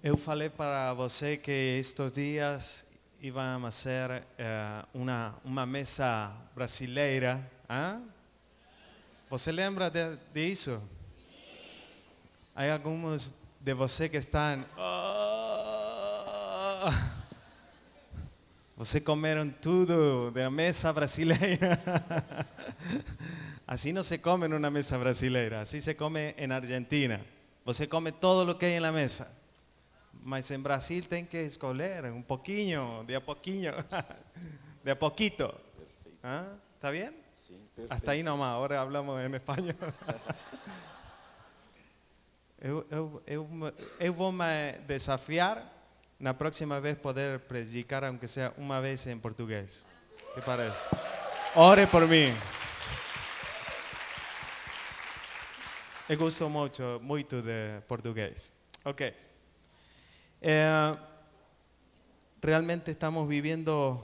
Eu falei para você que estes dias íamos a ser uma mesa brasileira. ¿Ah? Você lembra disso? Há alguns de você que estão... Você comeram tudo da mesa brasileira. Assim não se come numa mesa brasileira, assim se come em Argentina. Você come todo o que há na mesa. Mas em Brasil tem que escolher um pouquinho, de a pouquinho, de a poquito. ¿Ah? ¿Está bien? Sim, perfeito. Hasta ahí nomás, ahora hablamos en español. Eu vou me desafiar na próxima vez poder predicar, aunque sea uma vez em português. ¿Qué parece? Ore por mim. Eu gosto muito de português. Ok. Realmente estamos viviendo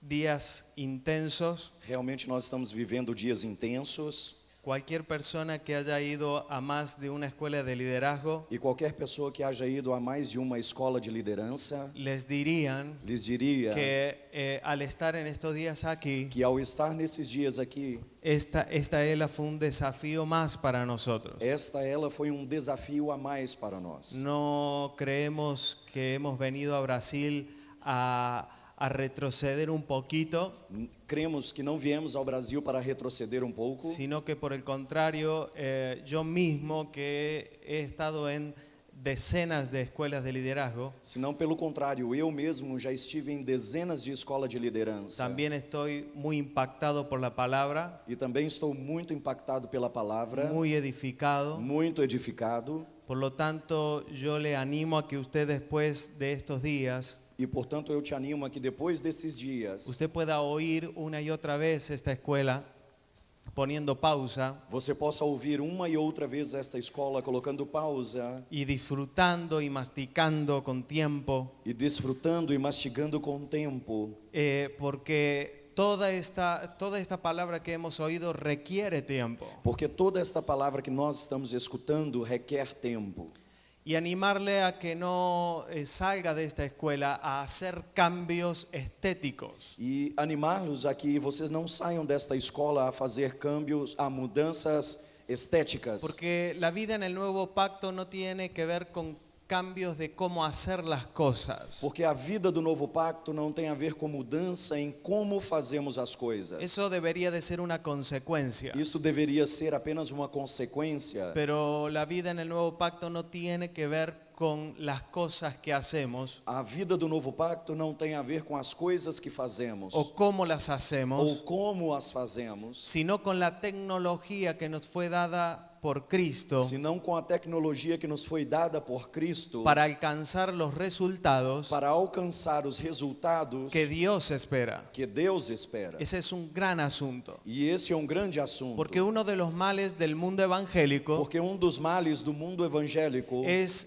días intensos. Realmente nós estamos vivendo dias intensos Cualquier persona que haya ido a más de una escuela de liderazgo e qualquer pessoa que haja ido a mais de uma escola de liderança les dirían lhes diria que al estar en estos días aquí, que ao estar nesses dias aqui, esta fue un desafío más para nosotros. ela foi um desafio a mais para nós. No creemos que hemos venido a Brasil a retroceder un poquito, Cremos que não viemos ao Brasil para retroceder um pouco, sino que por el contrario, yo mismo que he estado en decenas de escuelas de liderazgo, senão pelo contrário, eu mesmo já estive em dezenas de escolas de liderança. también estoy muy impactado por la palabra, E também estou muito impactado pela palavra, muy edificado. muito edificado. Por lo tanto, yo le animo a que usted después de estos días, E portanto eu te animo a que depois desses dias usted pueda oír una y otra vez esta escuela, poniendo pausa você possa ouvir uma e outra vez esta escola, colocando pausa y disfrutando y masticando con tiempo, e desfrutando e mastigando com o tempo, porque toda esta palabra que hemos oído requiere tiempo. porque toda esta palavra que nós estamos escutando requer tempo. Y animarle a que no salga de esta escuela a hacer cambios estéticos. E animá-los a que vocês não saiam desta escola a fazer câmbios, a mudanças estéticas. Porque la vida en el nuevo pacto no tiene que ver con cambios de cómo hacer las cosas. Porque a vida do novo pacto não tem a ver com mudança em como fazemos as coisas. Eso debería de ser una consecuencia. Isso deveria ser apenas uma consequência. Pero la vida en el nuevo pacto no tiene que ver con las cosas que hacemos A vida do novo pacto não tem a ver com as coisas que fazemos o cómo las ou hacemos, como as fazemos, sino con la tecnología que nos fue dada por Cristo senão com a tecnologia que nos foi dada por Cristo para alcanzar los resultados para alcançar os resultados que Dios espera. que Deus espera. Ese es un gran asunto. E esse é um grande assunto. Porque uno de los males del mundo evangélico Porque um dos males do mundo evangélico es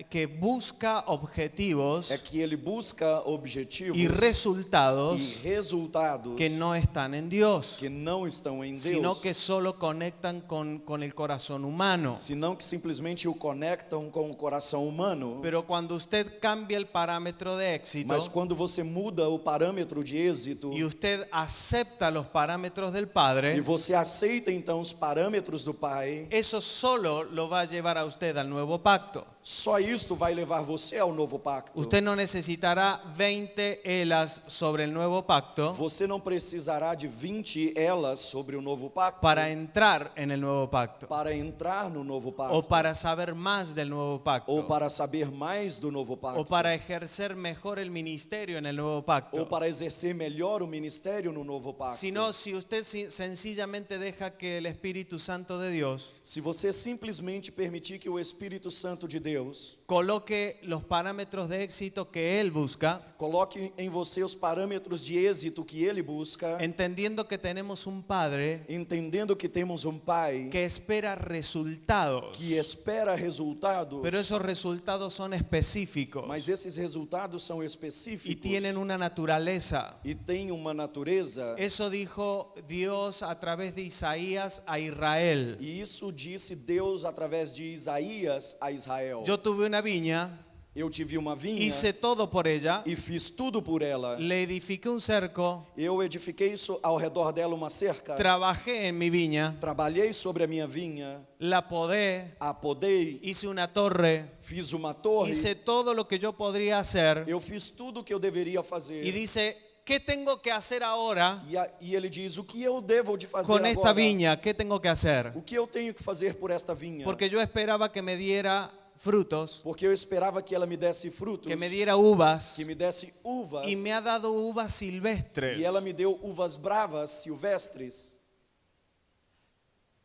que busca objetivos é que ele busca objetivos y resultados e resultados que no están en Dios, que não estão em Deus, sino que solo conectan con el corazón humano. senão que simplesmente o conectam com o coração humano. Pero cuando usted cambia el parámetro de éxito Mas quando você muda o parâmetro de êxito y usted acepta los parámetros del e Padre, você aceita então os parâmetros do Pai, eso solo lo va a llevar a usted al nuevo pacto. só isto vai levar você ao novo pacto. Usted no necesitará 20 elas sobre el nuevo pacto Você não precisará de 20 elas sobre o novo pacto para entrar en el nuevo pacto para entrar no novo pacto, o para saber más del nuevo pacto ou para saber mais do novo pacto, o para ejercer mejor el ministerio en el nuevo ou pacto. para exercer melhor o ministério no novo pacto. Sino si usted sencillamente deja que el Espíritu Santo de Dios Se você simplesmente permitir que o Espírito Santo de Deus coloque los parámetros de éxito que Él busca, coloque em você os parâmetros de êxito que Ele busca, entendiendo que tenemos un Padre entendendo que temos um Pai que espera resultados, que espera resultados, pero esos resultados son específicos mas esses resultados são específicos y tienen una naturaleza. e têm uma natureza. Eso dijo Dios a través de Isaías a Israel. E isso disse Deus através de Isaías a Israel. Betel. Yo tuve una viña, Eu tive uma vinha hice todo por ella, e fiz tudo por ela. le edifiqué un cerco, Eu edifiquei ao redor dela uma cerca. trabajé en mi viña, Trabalhei sobre a minha vinha, la podé, a podei, hice una torre, fiz uma torre. hice todo lo que yo podría hacer. Eu fiz tudo o que eu deveria fazer. Y dice, ¿qué tengo que hacer ahora E ele diz, o que eu devo de fazer con esta agora? viña? ¿Qué tengo que hacer? O que eu tenho que fazer por esta vinha? Porque yo esperaba que me diera frutos, Porque eu esperava que ela me desse frutos, que me diera uvas, que me desse uvas, y me ha dado uvas silvestres. e ela me deu uvas bravas, silvestres.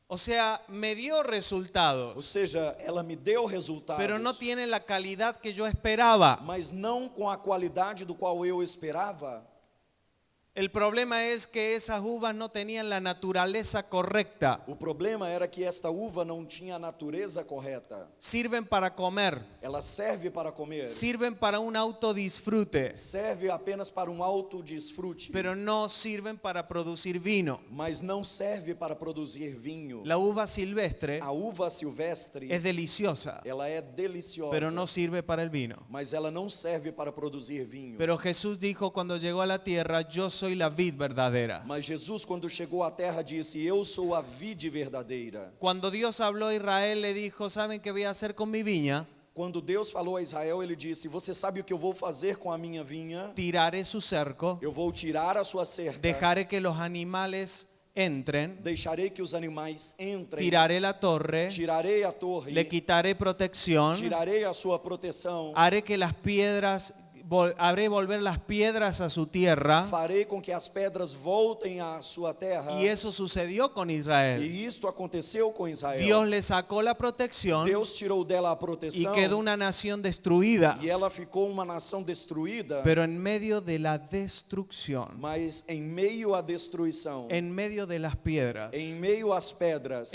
O sea, me dio Ou resultados, seja, ela me deu resultados, pero no tiene la calidad que yo esperaba. mas não com a qualidade do qual eu esperava. El problema es que esas uvas no tenían la naturaleza correcta. O problema era que esta uva não tinha a natureza correta. Sirven para comer, Ela serve para comer, sirven para un autodisfrute, serve apenas para um alto desfrute, pero no sirven para producir vino. mas não serve para produzir vinho. La uva silvestre A uva silvestre, es deliciosa, ela é deliciosa, pero no sirve para el vino. mas ela não serve para produzir vinho. Pero Jesús dijo cuando llegó a la tierra, yo soy la vid verdadera. Mas Jesus, quando chegou à terra, disse, eu sou a vide verdadeira. Cuando Dios habló a Israel, le dijo, ¿saben qué voy a hacer con mi viña? Quando Deus falou a Israel, ele disse, você sabe o que eu vou fazer com a minha vinha? Tiraré su cerco, Eu vou tirar a sua cerca, dejaré que los animales entren, deixarei que os animais entrem, tiraré la torre, tirarei a torre, le quitaré protección, tirarei a sua proteção, haré que las piedras, haré volver las piedras a su tierra. farei com que as pedras voltem à sua terra. Y eso sucedió con Israel. E isto aconteceu com Israel. Dios le sacó la protección Deus tirou dela a y proteção quedó una nación destruida. e ela ficou uma nação destruída, Pero en medio de la destrucción, mas em meio à destruição, en medio de las piedras, em meio às pedras,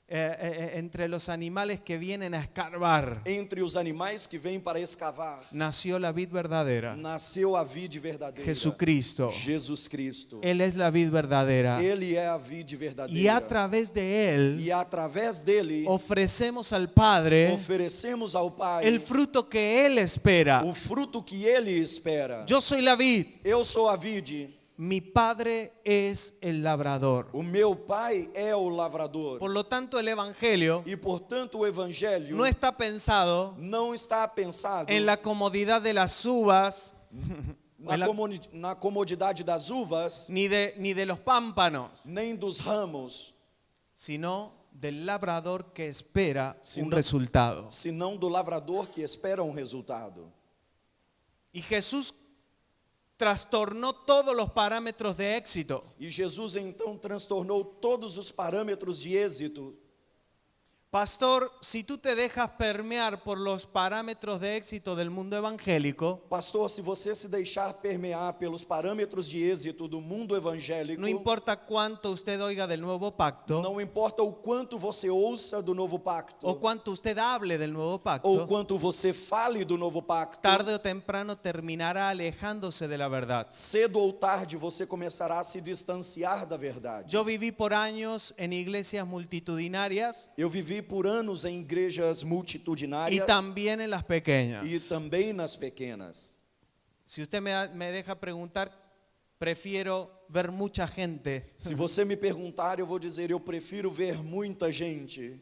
entre los animales que vienen a escarbar, entre os animais que vêm para escavar, nació la vid verdadera, nasceu a vide verdadeira, Jesucristo. Jesus Cristo. Él es la vid verdadera. Ele é a vide verdadeira. Y a través de Él E através dele ofrecemos al Padre oferecemos ao Pai el fruto que Él espera. o fruto que ele espera. Yo soy la vid, Eu sou a vide, mi Padre es el labrador. o meu Pai é o lavrador. Por lo tanto, el Evangelio E portanto o evangelho no está pensado não está pensado en la comodidad de las uvas, en la- na comodidade das uvas, ni de los pámpanos, nem dos ramos, sino del labrador que espera Si un no- resultado. senão do lavrador que espera um resultado. Y Jesús trastornó todos los parámetros de éxito. E Jesus então transtornou todos os parâmetros de êxito. Pastor, si tú te dejas permear por los parámetros de éxito del mundo evangélico, Pastor, se você se deixar permear pelos parâmetros de êxito do mundo evangélico, no importa cuánto usted oiga del nuevo pacto não importa o quanto você ouça do novo pacto, o cuánto usted hable del nuevo ou pacto, quanto você fale do novo pacto, tarde o temprano terminará alejándose de la verdad. cedo ou tarde você começará a se distanciar da verdade. Yo viví por años en iglesias multitudinarias Eu vivi por anos em igrejas y multitudinárias también en las pequeñas. e também nas pequenas. Si usted me deja preguntar, prefiero ver mucha gente Se você me perguntar, eu vou dizer, eu prefiro ver muita gente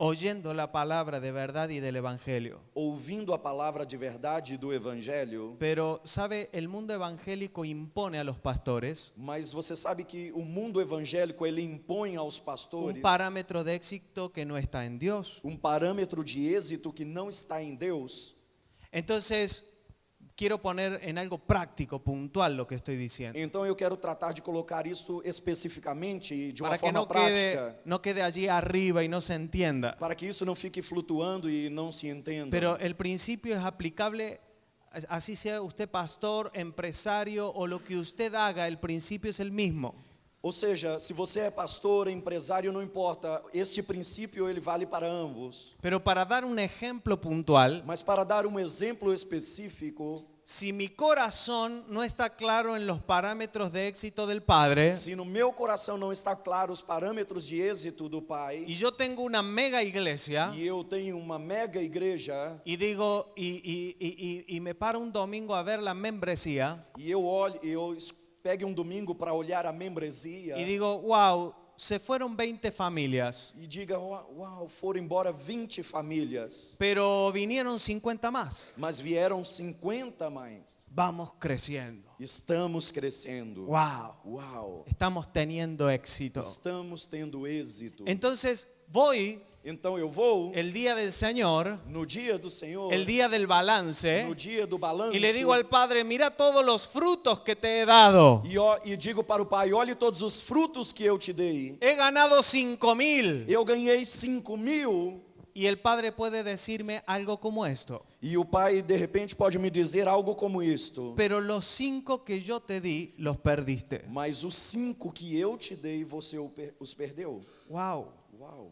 oyendo la palabra de verdad y del evangelio. ouvindo a palavra de verdade do evangelho, Pero, ¿sabe? El mundo evangélico impone a los pastores mas você sabe que o mundo evangélico ele impõe aos pastores un parámetro de éxito que no está en Dios. um parâmetro de êxito que não está em Deus. Entonces, quiero poner en algo práctico, puntual lo que estoy diciendo. Então eu quero tratar de colocar isso especificamente de uma Para que forma prática, no quede allí arriba y no se entienda. para que isso não fique flutuando e não se entenda. Pero el principio es aplicable, así sea usted pastor, empresario o lo que usted haga, el principio es el mismo. Ou seja, se você é pastor, empresário, não importa, este princípio ele vale para ambos. Pero para dar un ejemplo puntual, Mas para dar um exemplo específico, si mi corazón no está claro en los parámetros de éxito del Padre, Se no meu coração não está claro os parâmetros de êxito do Pai, y yo tengo una mega iglesia, e eu tenho uma mega igreja, y digo, y me paro un domingo a ver la membresía, e eu olho, pegue um domingo para olhar a membresia, y digo, wow, se fueron 20 familias, e diga, uau, foram embora 20 famílias, pero vinieron 50 más. mas vieram 50 mais. Vamos creciendo. Estamos crescendo. Wow, Uau, estamos teniendo éxito. estamos tendo êxito. Entonces voy Então eu vou el día del Señor, no dia do Senhor, el día del balance, no dia do balanço, y le digo al Padre, mira todos los frutos que te he dado. e digo para o Pai, olhe todos os frutos que eu te dei. He ganado 5,000. Eu ganhei 5.000. Y el Padre puede decirme algo como esto. E o Pai de repente pode me dizer algo como isto. Pero los 5 que yo te di, los perdiste. Mas os 5 que eu te dei, você os perdeu. Wow. Uau.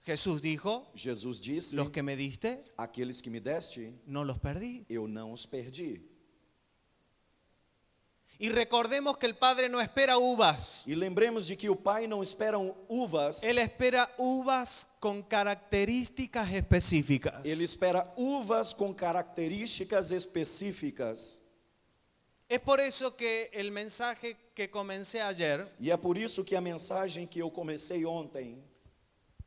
Jesús dijo, Jesus disse, los que me diste, aqueles que me deste, no los perdí. eu não os perdi. Y recordemos que el Padre no espera uvas. E lembremos de que o Pai não espera uvas, Él espera uvas con características específicas. ele espera uvas com características específicas. Es por eso que el mensaje que comencé ayer E é por isso que a mensagem que eu comecei ontem,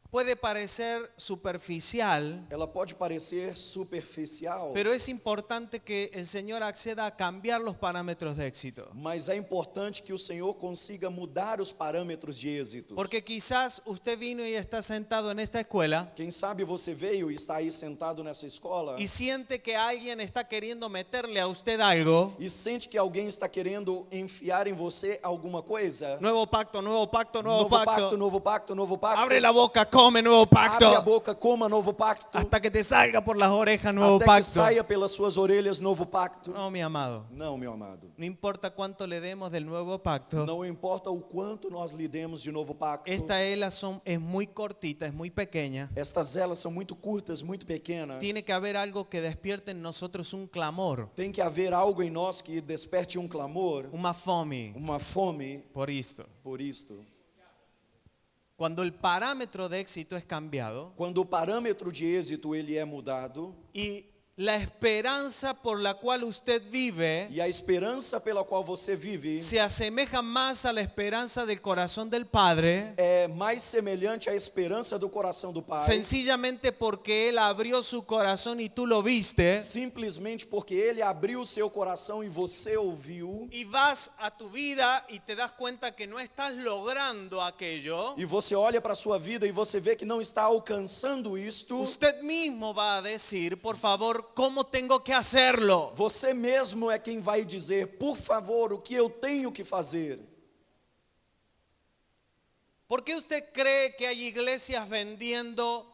puede parecer superficial, ela pode parecer superficial, pero es importante que el Señor acceda a cambiar los parámetros de éxito. mas é importante que o Senhor consiga mudar os parâmetros de êxito. Porque quizás usted vino y está sentado en esta escuela Quem sabe você veio e está aí sentado nessa escola y siente que alguien está queriendo meterle a usted algo. e sente que alguém está querendo enfiar em você alguma coisa. Nuevo pacto, nuevo pacto, nuevo Novo pacto, pacto. novo pacto, novo pacto. Abre la boca, come nuevo Abre a pacto. boca, coma novo pacto. Hasta que te salga por las orejas nuevo Até que pacto. saia pelas suas orelhas novo pacto. No, mi amado. Não, meu amado. No importa cuánto le demos del nuevo pacto. Não importa o quanto nós lhe demos de novo pacto. Esta es muy cortita, es muy pequeña. Estas elas são muito curtas, muito pequenas. Tiene que haber algo que despierte en nosotros un clamor, Tem que haver algo em nós que desperte um clamor, una fome uma fome por esto. por isto. Cuando el parámetro de éxito es cambiado Quando o parâmetro de êxito ele é mudado y la esperanza por la cual usted vive e a esperança pela qual você vive se asemeja más a la esperanza del corazón del Padre, é mais semelhante à esperança do coração do Pai, sencillamente porque Él abrió su corazón y tú lo viste, simplesmente porque ele abriu o seu coração e você ouviu, y vas a tu vida y te das cuenta que no estás logrando aquello, e você olha para a sua vida e você vê que não está alcançando isto, usted mismo va a decir, por favor, ¿cómo tengo que hacerlo? você mesmo é quem vai dizer, por favor, o que eu tenho que fazer. ¿Por qué usted cree que hay iglesias vendiendo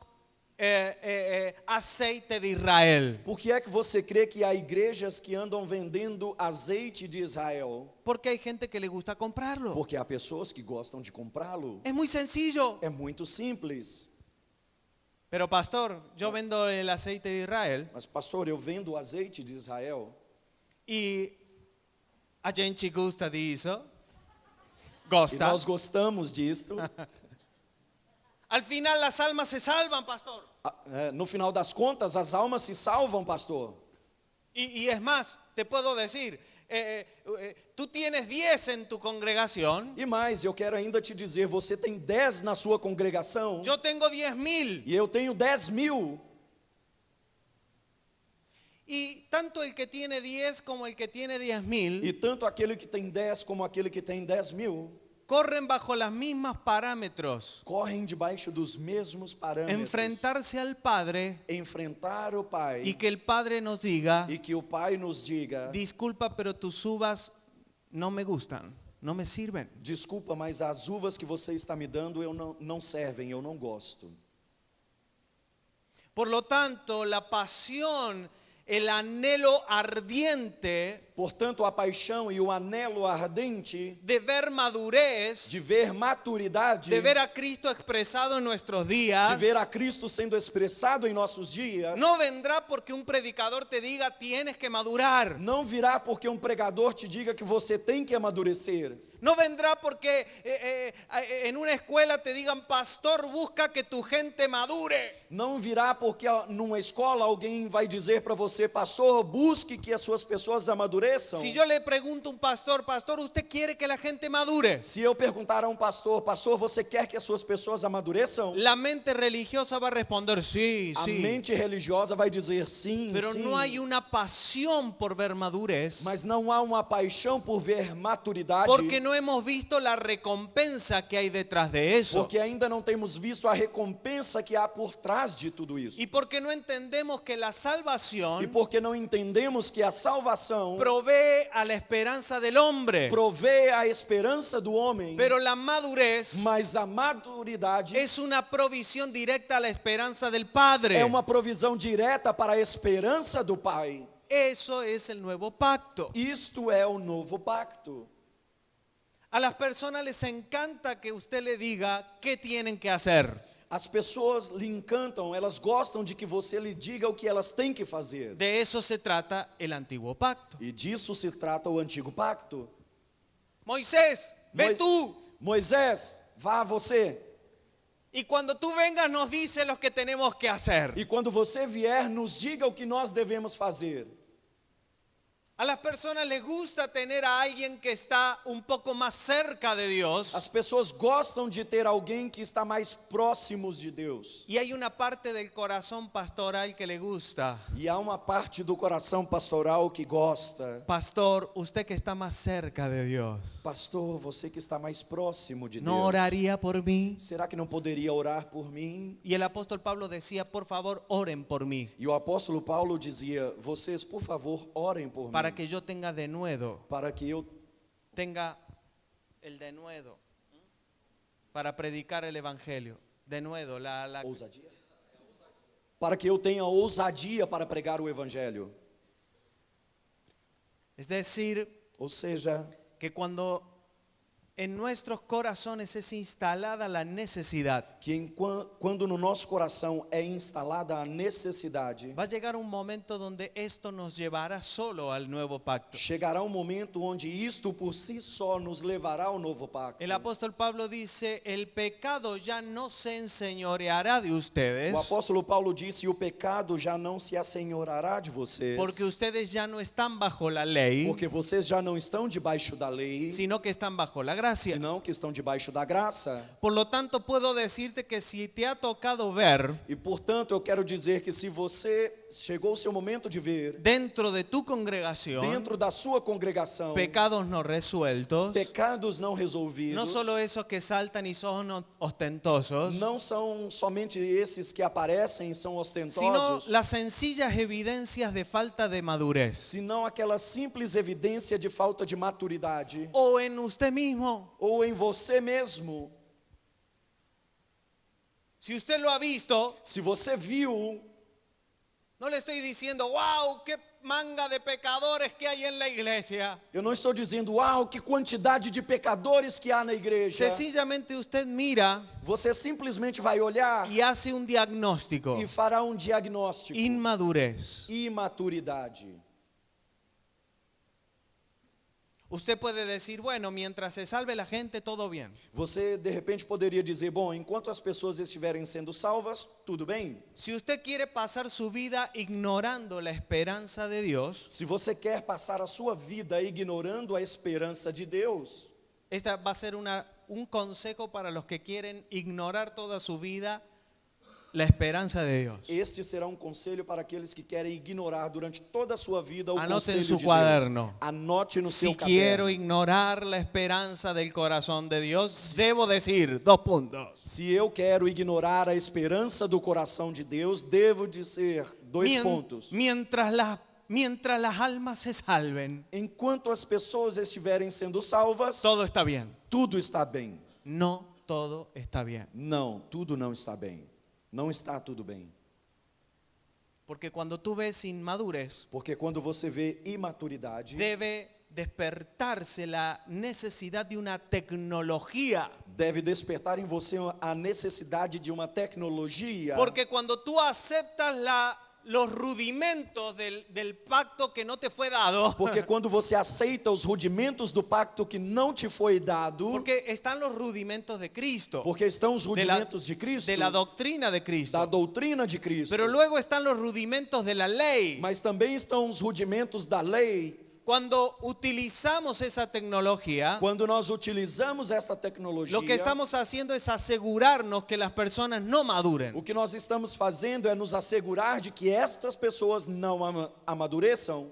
aceite de Israel? Por que é que você crê que há igrejas que andam vendendo azeite de Israel? Porque hay gente que le gusta comprarlo. Porque há pessoas que gostam de comprá-lo. Es muy sencillo. É muito simples. Pero pastor, yo vendo el aceite de Israel Mas pastor, eu vendo o azeite de Israel y a gente gosta disso. e Gosta. nós gostamos disto. Al final las almas se salvan, pastor. No final das contas, as almas se salvam, pastor. Y es más, te puedo decir, tú tienes 10 en tu congregación, E mais, eu quero ainda te dizer, você tem 10 na sua congregação yo tengo 10,000. e eu tenho 10.000. Y tanto el que tiene 10 como el que tiene 10,000 E tanto aquele que tem 10 como aquele que tem 10.000 corren bajo los mismos parámetros. correm debaixo dos mesmos parâmetros. Enfrentarse al Padre Enfrentar o Pai y que el Padre nos diga, e que o Pai nos diga, disculpa, pero tus uvas no me gustan, no me sirven. desculpa, mas as uvas que você está me dando eu não servem, eu não gosto. Por lo tanto, la pasión, el anhelo ardiente Portanto, a paixão e o anelo ardente de ver madurez, de ver maturidade, de ver a Cristo expresado en nuestros de días, ver a Cristo sendo expressado em nossos dias, no vendrá porque un predicador te diga tienes que madurar. não virá porque um pregador te diga que você tem que amadurecer. No vendrá porque en una escuela te digan, pastor, busca que tu gente madure. Não virá porque numa escola alguém vai dizer para você, pastor, busque que as suas pessoas amadureçam. Si yo le pregunto a un pastor, pastor, ¿usted quiere que la gente madure? Se eu perguntar a um pastor, pastor, você quer que as suas pessoas amadureçam? La mente religiosa va a responder, sí, A sí. mente religiosa vai dizer sim, Pero sim. no hay una pasión por ver madurez. Mas não há uma paixão por ver maturidade. Porque no hemos visto la recompensa que hay detrás de eso. Porque ainda não temos visto a recompensa que há por trás de tudo isso. Y porque no entendemos que la E salvación porque não entendemos que a salvação provee a la esperanza del hombre. provê a esperança do homem, Pero la madurez mas a maturidade es una provisión directa a la esperanza del Padre. é uma provisão direta para a esperança do Pai. Eso es el nuevo pacto. Isto é o novo pacto. A las personas les encanta que usted le diga qué tienen que hacer. As pessoas lhe encantam, elas gostam de que você lhe diga o que elas têm que fazer. De eso se trata el antiguo pacto. E disso se trata o antigo pacto. Moisés, ve Mois- tú. Moisés, vá você. Y cuando tú vengas nos dice lo que tenemos que hacer. E quando você vier, nos diga o que nós devemos fazer. A las personas les gusta tener a alguien que está un poco más cerca de Dios. As pessoas gostam de ter alguém que está mais próximos de Deus. Y hay una parte del corazón pastoral que le gusta. E há uma parte do coração pastoral que gosta. Pastor, usted que está más cerca de Dios, Pastor, você que está mais próximo de ¿no Deus, oraría por mí? será que não poderia orar por mim? Y el apóstol Pablo decía, por favor, oren por mí, E o apóstolo Paulo dizia, vocês, por favor, orem por para mim, que yo tenga denuedo, para que eu tenga el denuedo para predicar el evangelio. Denuedo, ousadia, para que eu tenha ousadia para pregar o evangelho. es decir, Ou seja, que cuando en nuestros corazones es instalada la necesidad, que quando no nosso coração é instalada a necessidade, va a llegar un momento donde esto nos llevará solo al nuevo pacto. chegará um momento onde isto por si só nos levará ao novo pacto. El apóstol Pablo dice, el pecado ya no se enseñoreará de ustedes, O apóstolo Paulo disse, o pecado já não se assenhorará de vocês, porque ustedes ya no están bajo la ley, porque vocês já não estão debaixo da lei, sino que están bajo la gracia. senão que estão debaixo da graça. Por lo tanto, puedo decirte que si te ha tocado ver E portanto eu quero dizer que se você chegou o seu momento de ver dentro de tu congregación dentro da sua congregação pecados no resueltos, pecados não resolvidos, no solo esos que saltan y son ostentosos, não são somente esses que aparecem e são sino ostentosos, las sencillas evidencias de falta de madurez. senão aquela simples evidência de falta de maturidade, O en usted mismo, ou em você mesmo. si usted lo ha visto, Se você viu, no le estoy diciendo, wow, qué manga de pecadores que hay en la iglesia. eu não estou dizendo, uau, que quantidade de pecadores que há na igreja. Sencillamente usted mira Você simplesmente vai olhar y hace un diagnóstico. e fará um diagnóstico. Inmadurez. Imaturidade. Usted puede decir, bueno, mientras se salve la gente, todo bien. Você de repente poderia dizer, bom, enquanto as pessoas estiverem sendo salvas, tudo bem. Si usted quiere pasar su vida ignorando la esperanza de Dios, Se você quer passar a sua vida ignorando a esperança de Deus, esta va a ser un consejo para los que quieren ignorar toda su vida la esperanza de Dios. este será um conselho para aqueles que querem ignorar durante toda a sua vida o Anote conselho em seu de quaderno. Deus. Anote no seu Si quiero caderno. ignorar la esperanza del corazón de Dios, debo decir 2 puntos. Se eu quero ignorar a esperança do coração de Deus, devo dizer 2 pontos. Mientras las almas se salven, Enquanto as pessoas estiverem sendo salvas, todo está bien. tudo está bem. No todo está bien. Não, tudo não está bem. Não está tudo bem. Porque cuando tú ves inmadurez, Porque quando você vê imaturidade, debe despertarse la necesidad de una tecnología. deve despertar em você a necessidade de uma tecnologia. Porque cuando tú aceptas los rudimentos del pacto que no te fue dado, Porque quando você aceita os rudimentos do pacto que não te foi dado, porque están los rudimentos de Cristo, porque estão os rudimentos de Cristo, de la doctrina de da Cristo, doutrina de Cristo, pero luego están los rudimentos de la ley. mas também estão os rudimentos da lei. Cuando utilizamos esa tecnología, Quando nós utilizamos esta tecnologia, lo que estamos haciendo es asegurarnos que las personas no maduren. o que nós estamos fazendo é nos assegurar de que estas pessoas não amadureçam.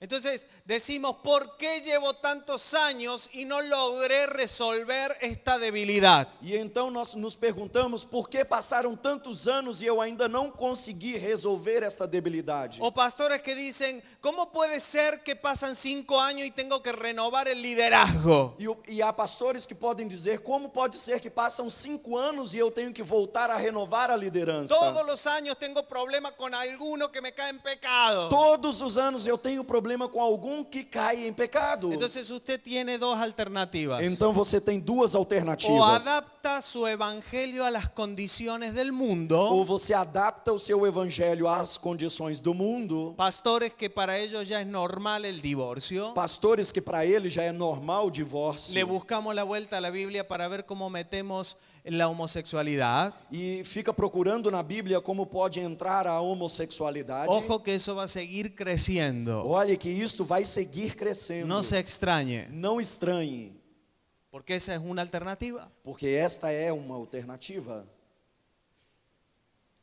Entonces decimos, ¿por qué llevo tantos años y no logré resolver esta debilidad? E então nós nos perguntamos por que passaram tantos anos e eu ainda não consegui resolver esta debilidade. O pastores que dicen, ¿cómo puede ser que pasan 5 años y tengo que renovar el liderazgo? E há pastores que podem dizer, como pode ser que passam 5 anos e eu tenho que voltar a renovar a liderança? Todos los años tengo problemas con alguno que me cae en pecado. Todos os anos eu tenho problema com algum que cai em pecado. Entonces usted tiene dos alternativas. Então você tem duas O alternativas. adapta su evangelio a las condiciones del mundo. Ou você adapta o seu evangelho às condições do mundo. Pastores que para ellos ya es normal el divorcio. Pastores que para eles já é normal o divórcio. Le buscamos la vuelta a la Biblia para ver cómo metemos la homosexualidad. E fica procurando na Bíblia como pode entrar a homossexualidade. Ojo que eso va a seguir creciendo. Olha que isto vai seguir crescendo. No se extrañe, Não estranhe, porque esa es una alternativa. porque esta é uma alternativa.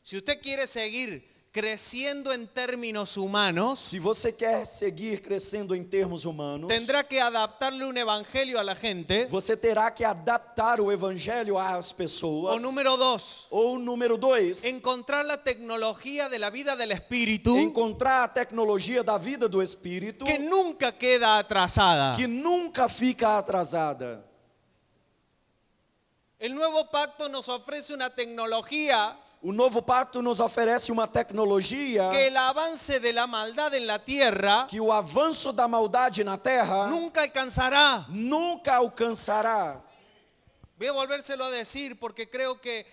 Si usted quiere seguir creciendo en términos humanos, Se você quer seguir crescendo em termos humanos, tendrá que adaptarle un evangelio a la gente. você terá que adaptar o evangelho às O pessoas. número 2, Ou número 2, encontrar la tecnología de la vida del Espíritu encontrar a tecnologia da vida do Espírito que nunca queda atrasada. que nunca fica atrasada. El nuevo pacto nos ofrece una tecnología O novo pacto nos oferece uma tecnologia que el avance de la maldad en la tierra que o avanço da maldade na terra nunca alcanzará. nunca alcançará. Voy a volvérselo a decir porque creo que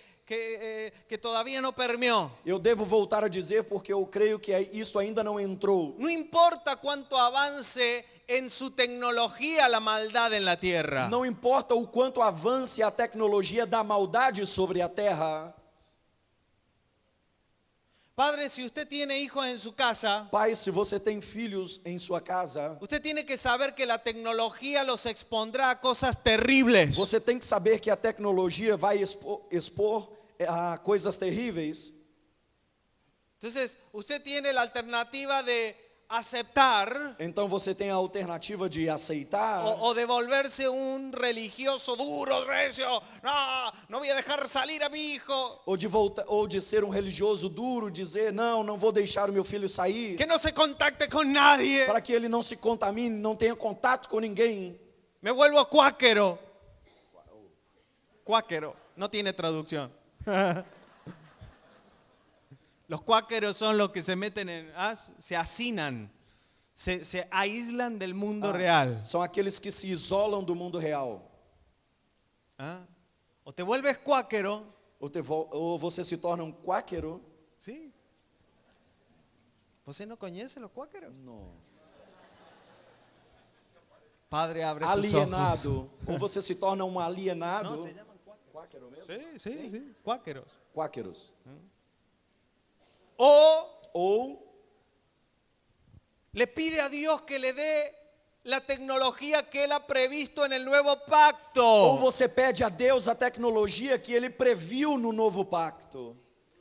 todavía no permeó. Eu devo voltar a dizer porque eu creio que isso ainda não entrou. No importa cuánto avance en su tecnología la maldad en la tierra. Não importa o quanto avance a tecnologia da maldade sobre a terra. Padre, si usted tiene hijos en su casa, Pai, se você tem filhos em sua casa, usted tiene que saber que la tecnología los expondrá a cosas terribles. você tem que saber que a tecnologia vai expor a coisas terríveis. Entonces, usted tiene la alternativa de aceptar Então você tem a alternativa de aceitar o de volverse un religioso duro, recio. No voy a dejar salir a mi hijo. ou de ser um religioso duro, dizer não vou deixar o meu filho sair, Que no se contacte con nadie. para que ele não se contamine, não tenha contato com ninguém. Me vuelvo cuáquero. Cuáquero, no tiene traducción. Los cuáqueros son los que se meten se hacinan, se aíslan del mundo real. São aqueles que se isolam do mundo real. O te vuelves cuáquero, Ou você se torna um quáquero. ¿sí? ¿Você no conoce los cuáqueros? Não. Padre, abre sus ojos. Alienado. Ou você se torna um alienado. No, se llaman Quáquero mesmo? Sí, cuáqueros. Quáqueros. O Ou le pide a Dios que le dé la tecnología que Él ha previsto en el nuevo pacto. Ou você pede a Deus a tecnologia que Ele previu no novo pacto,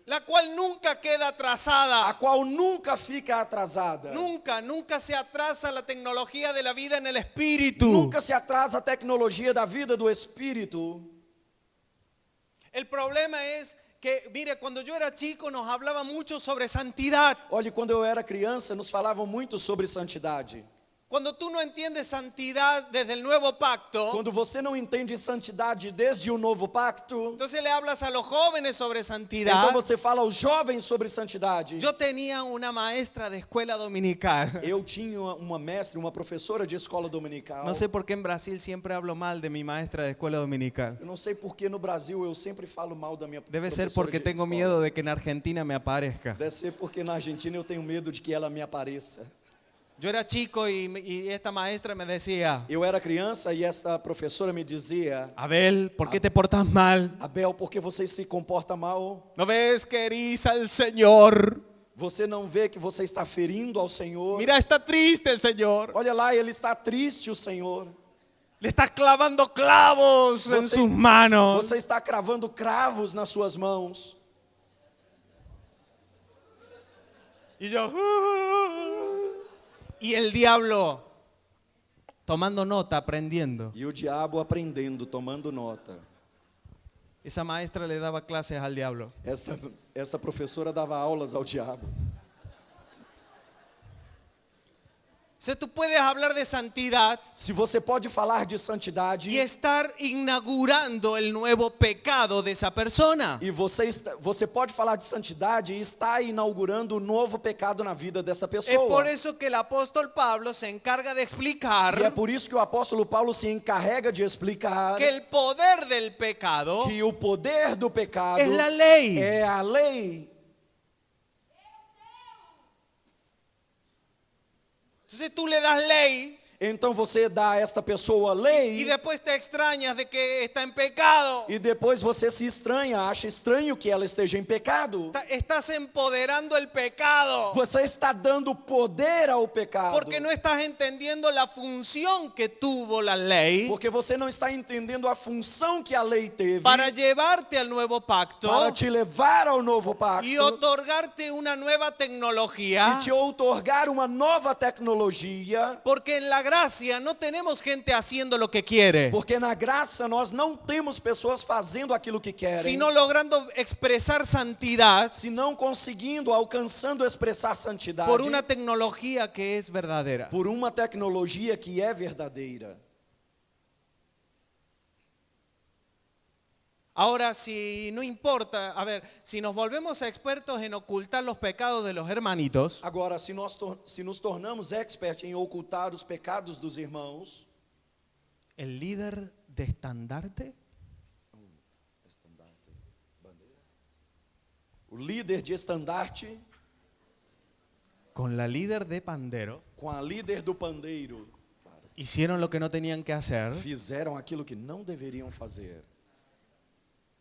La cual nunca queda a atrasada. qual nunca fica atrasada. Nunca se atrasa la tecnología de la vida en el Espíritu. Nunca se atrasa a tecnologia da vida do Espírito. El problema es que, mire, cuando yo era chico nos hablaba mucho sobre santidad. Olhe, quando eu era criança, nos falavam muito sobre santidade. Cuando tú no entiendes santidad desde el nuevo pacto, Quando você não entende santidade desde o novo pacto, entonces le hablas a los jóvenes sobre então santidad. você fala aos jovens sobre santidade. Yo tenía una maestra de escuela dominical. Eu tinha uma mestre, uma professora de escola dominical. No sé por qué en Brasil siempre hablo mal de mi maestra de escuela dominical. Eu não sei por que no Brasil eu sempre falo mal da minha Debe ser professora porque de tengo escola. miedo de que en Argentina me aparezca. Deve ser porque na Argentina eu tenho medo de que ela me apareça. Yo era chico y esta maestra me decía, Eu era criança e esta professora me dizia: Abel, ¿por qué te portas mal? Abel, por que você se comporta mal? ¿No ves que herís al Señor? Você não vê que você está ferindo ao Senhor? Mira, está triste el Señor. Olha lá, ele está triste, o Senhor. Le estás clavando clavos en Você- sus manos. Você está cravando cravos nas suas mãos. Y yo, y el diablo tomando nota, aprendiendo. E o diabo aprendendo, tomando nota. Esa maestra le daba clases al diablo. Essa professora dava aulas ao diabo. O sea, tú puedes hablar de santidad Se você pode falar de santidade y estar inaugurando el nuevo pecado de esa persona. e você pode falar de santidade e está inaugurando um novo pecado na vida dessa Es pessoa. por eso que el apóstol Pablo se encarga de E é explicar por isso que o apóstolo Paulo se encarrega de explicar que el poder del pecado que o poder do pecado es la ley. é a lei. Entonces tú le das ley Então você dá a esta pessoa y lei después te extrañas de que está en pecado. e depois você se estranha, acha estranho que ela esteja em pecado. Estás empoderando el pecado Você está dando poder ao pecado. porque no estás entendiendo la función que tuvo la ley Porque você não está entendendo a função que a lei teve para llevarte al nuevo pacto para te levar ao novo pacto y otorgarte una nueva tecnología. e te outorgar uma nova tecnologia. Porque en la gracia no tenemos gente haciendo lo que quiere, Porque na graça nós não temos pessoas fazendo aquilo que querem, sino logrando expresar santidad se não conseguindo, alcançando expressar santidade por una tecnología que es verdadera. por uma tecnologia que é verdadeira. Ahora, si no importa, a ver, si nos volvemos a expertos en ocultar los pecados de los hermanitos, Agora, se nos tornamos expert em ocultar os pecados dos irmãos, el líder de estandarte o líder de estandarte con la líder de pandero com a líder do pandeiro hicieron lo que no tenían que hacer. fizeram aquilo que não deveriam fazer.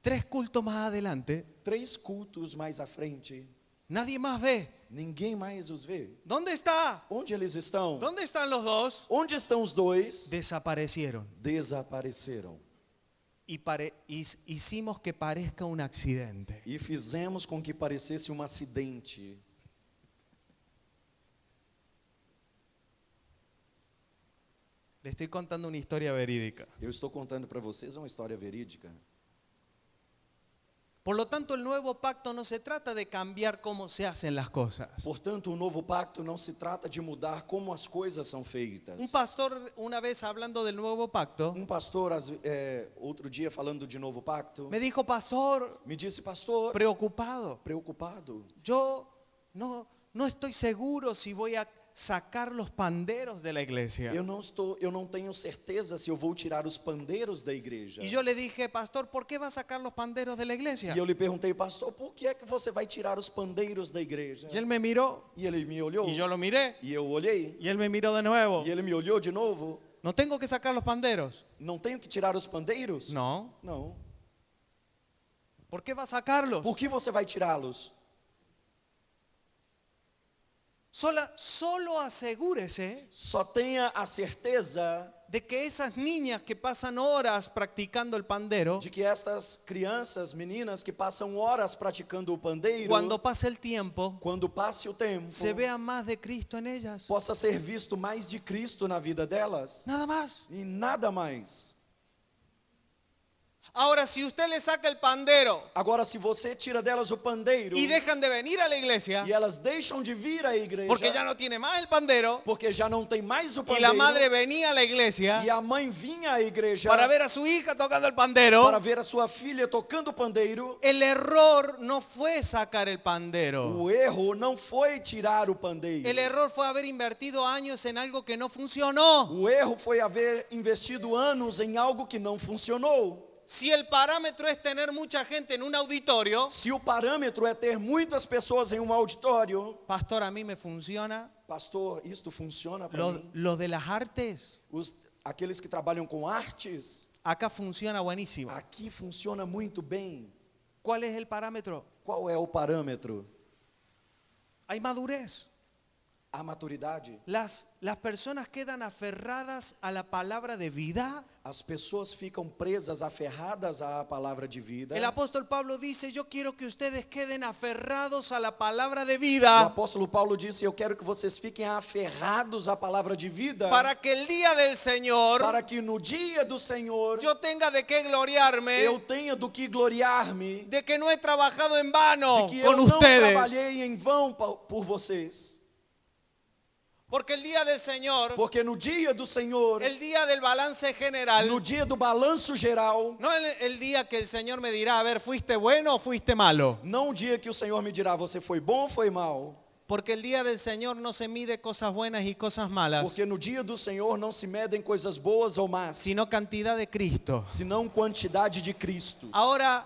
3 cultos más adelante, 3 cultos mais à frente, nadie más ve. ninguém mais os vê. ¿Dónde está? Onde eles estão? ¿Dónde están los dos? Onde estão os dois? Desaparecieron. Desapareceram. Y hicimos que parezca un accidente. E fizemos com que parecesse um acidente. Le estoy contando una historia verídica. Eu estou contando para vocês uma história verídica. Por lo tanto, el nuevo pacto no se trata de cambiar cómo se hacen las cosas. Portanto, o novo pacto não se trata de mudar como as coisas são feitas. Un pastor, una vez hablando del nuevo pacto, Pastor, outro dia falando de novo pacto, me dijo, pastor, me disse: pastor, preocupado, yo no estoy seguro si voy a sacar los panderos de la iglesia. eu não tenho certeza se eu vou tirar os pandeiros da igreja. Y yo le dije, pastor, ¿por qué va a sacar los panderos de la iglesia? E eu lhe perguntei: pastor, por que é que você vai tirar os pandeiros da igreja? Y él me miró, E ele me olhou. y yo lo miré, E eu olhei. y él me miró de nuevo. E ele me olhou de novo. ¿No tengo que sacar los panderos? Não tenho que tirar os pandeiros? No. Não. ¿Por qué va a sacarlos? Por que você vai tirá-los? Solo asegúrese Só tenha a certeza de que esas niñas que pasan horas practicando el pandero, de que estas crianças, meninas que passam horas praticando o pandeiro, cuando pase el tiempo, quando passe o tempo, se vea más de Cristo en ellas. possa ser visto mais de Cristo na vida delas Nada más. e nada mais. Ahora, si usted le saca el pandero Agora, se você tira delas o pandeiro y dejan de venir a la iglesia, e elas deixam de vir à igreja, porque ya no tiene más el pandero, porque já não tem mais o y la madre pandeiro, venía a la iglesia e a mãe vinha à igreja para ver a su hija tocando el pandero, para ver a sua filha tocando o pandeiro, el error no fue sacar el pandero. o erro não foi tirar o pandeiro. El error fue haber invertido años en algo que no funcionó. O erro foi haver investido anos em algo que não funcionou. Si el parámetro es tener mucha gente en un auditorio, Se o parâmetro é ter muitas pessoas em um auditório, pastor, a mí me funciona. pastor, isto funciona para mim? Los de las artes, Aqueles que trabalham com artes, acá funciona buenísimo. aqui funciona muito bem. ¿Cuál es el parámetro? Qual é o parâmetro? Hay madurez. A maturidade. Las personas quedan aferradas a la palabra de vida. As pessoas ficam presas, aferradas à palavra de vida. El apóstol Pablo dice, yo quiero que ustedes queden aferrados a la palabra de O vida, apóstolo Paulo disse, eu quero que vocês fiquem aferrados à palavra de vida, para que el día del Señor para que no dia do Senhor yo tenga de qué gloriarme, eu tenha do que gloriar-me, de que no he trabajado en vano de que con eu não ustedes. trabalhei em vão por vocês. Porque el día del Señor, Porque no dia do Senhor, el día del balance general, no dia do balanço geral, no el día que el Señor me dirá, a ver, ¿fuiste bueno o fuiste malo? não o dia que o Senhor me dirá, você foi bom ou foi mal. Porque el día del Señor no se mide cosas buenas y cosas malas, Porque no dia do Senhor não se medem coisas boas ou más, sino cantidad de Cristo. senão quantidade de Cristo. Ahora,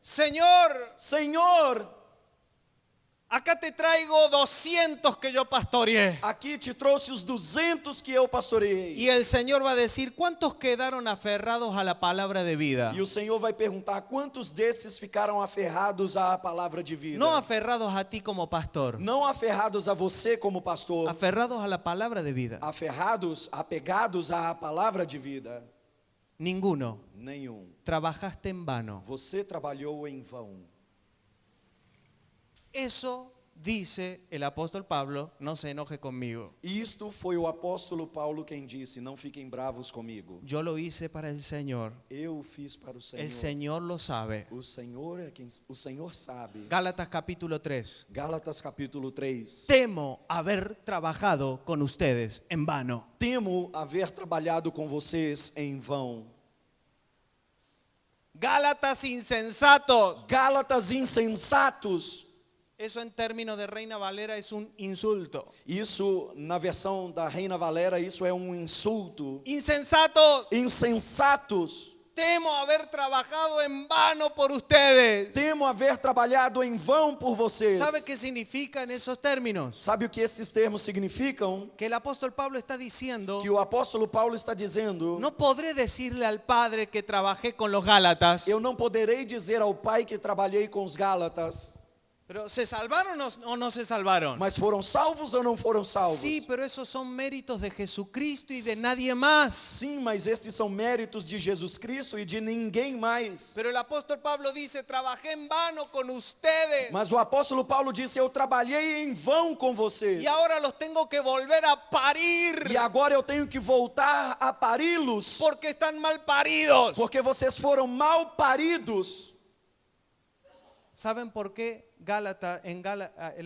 Señor, Senhor, acá te traigo 200 que yo pastoreé. aqui te trouxe os 200 que eu pastoreei. Y el Señor va a decir, ¿cuántos quedaron aferrados a la palabra de vida? E o Senhor vai perguntar quantos desses ficaram aferrados à palavra de vida. No aferrados a ti como pastor, Não aferrados a você como pastor, aferrados a la palabra de vida. aferrados, apegados à palavra de vida. Ninguno. Nenhum. Trabajaste en vano. Você trabalhou em vão. Eso dice el apóstol Pablo, no se enoje conmigo. Isto foi o apóstolo Paulo quem disse, não fiquem bravos comigo. Yo lo hice para el Señor. Eu fiz para o Senhor. El Señor lo sabe. O Senhor é quem o Senhor sabe. Gálatas capítulo 3. Gálatas capítulo 3. Temo haber trabajado con ustedes en vano. Temo haver trabalhado com vocês em vão. Gálatas insensatos. Gálatas insensatos. Eso en términos de Reina Valera es un insulto. Isso, na versão da Reina Valera, isso é um insulto. Insensatos. Insensatos. Temo haber trabajado en vano por ustedes. Temo haver trabalhado em vão por vocês. ¿Sabe qué significan esos términos? Sabe o que esses termos significam? Que el apóstol Pablo está diciendo, Que o apóstolo Paulo está dizendo, no podré decirle al Padre que trabajé con los Gálatas, eu não poderei dizer ao Pai que trabalhei com os Gálatas, pero ¿se salvaron o no se salvaron? mas foram salvos ou não foram salvos? Sí, pero esos son méritos de Jesucristo y de nadie más. Sim, mas esses são méritos de Jesus Cristo e de ninguém mais. Pero el apóstol Pablo dice, trabajé en vano con ustedes Mas o apóstolo Paulo disse, eu trabalhei em vão com vocês. y ahora los tengo que volver a parir E agora eu tenho que voltar a pari-los, porque están mal paridos. porque vocês foram mal paridos. ¿Saben por qué en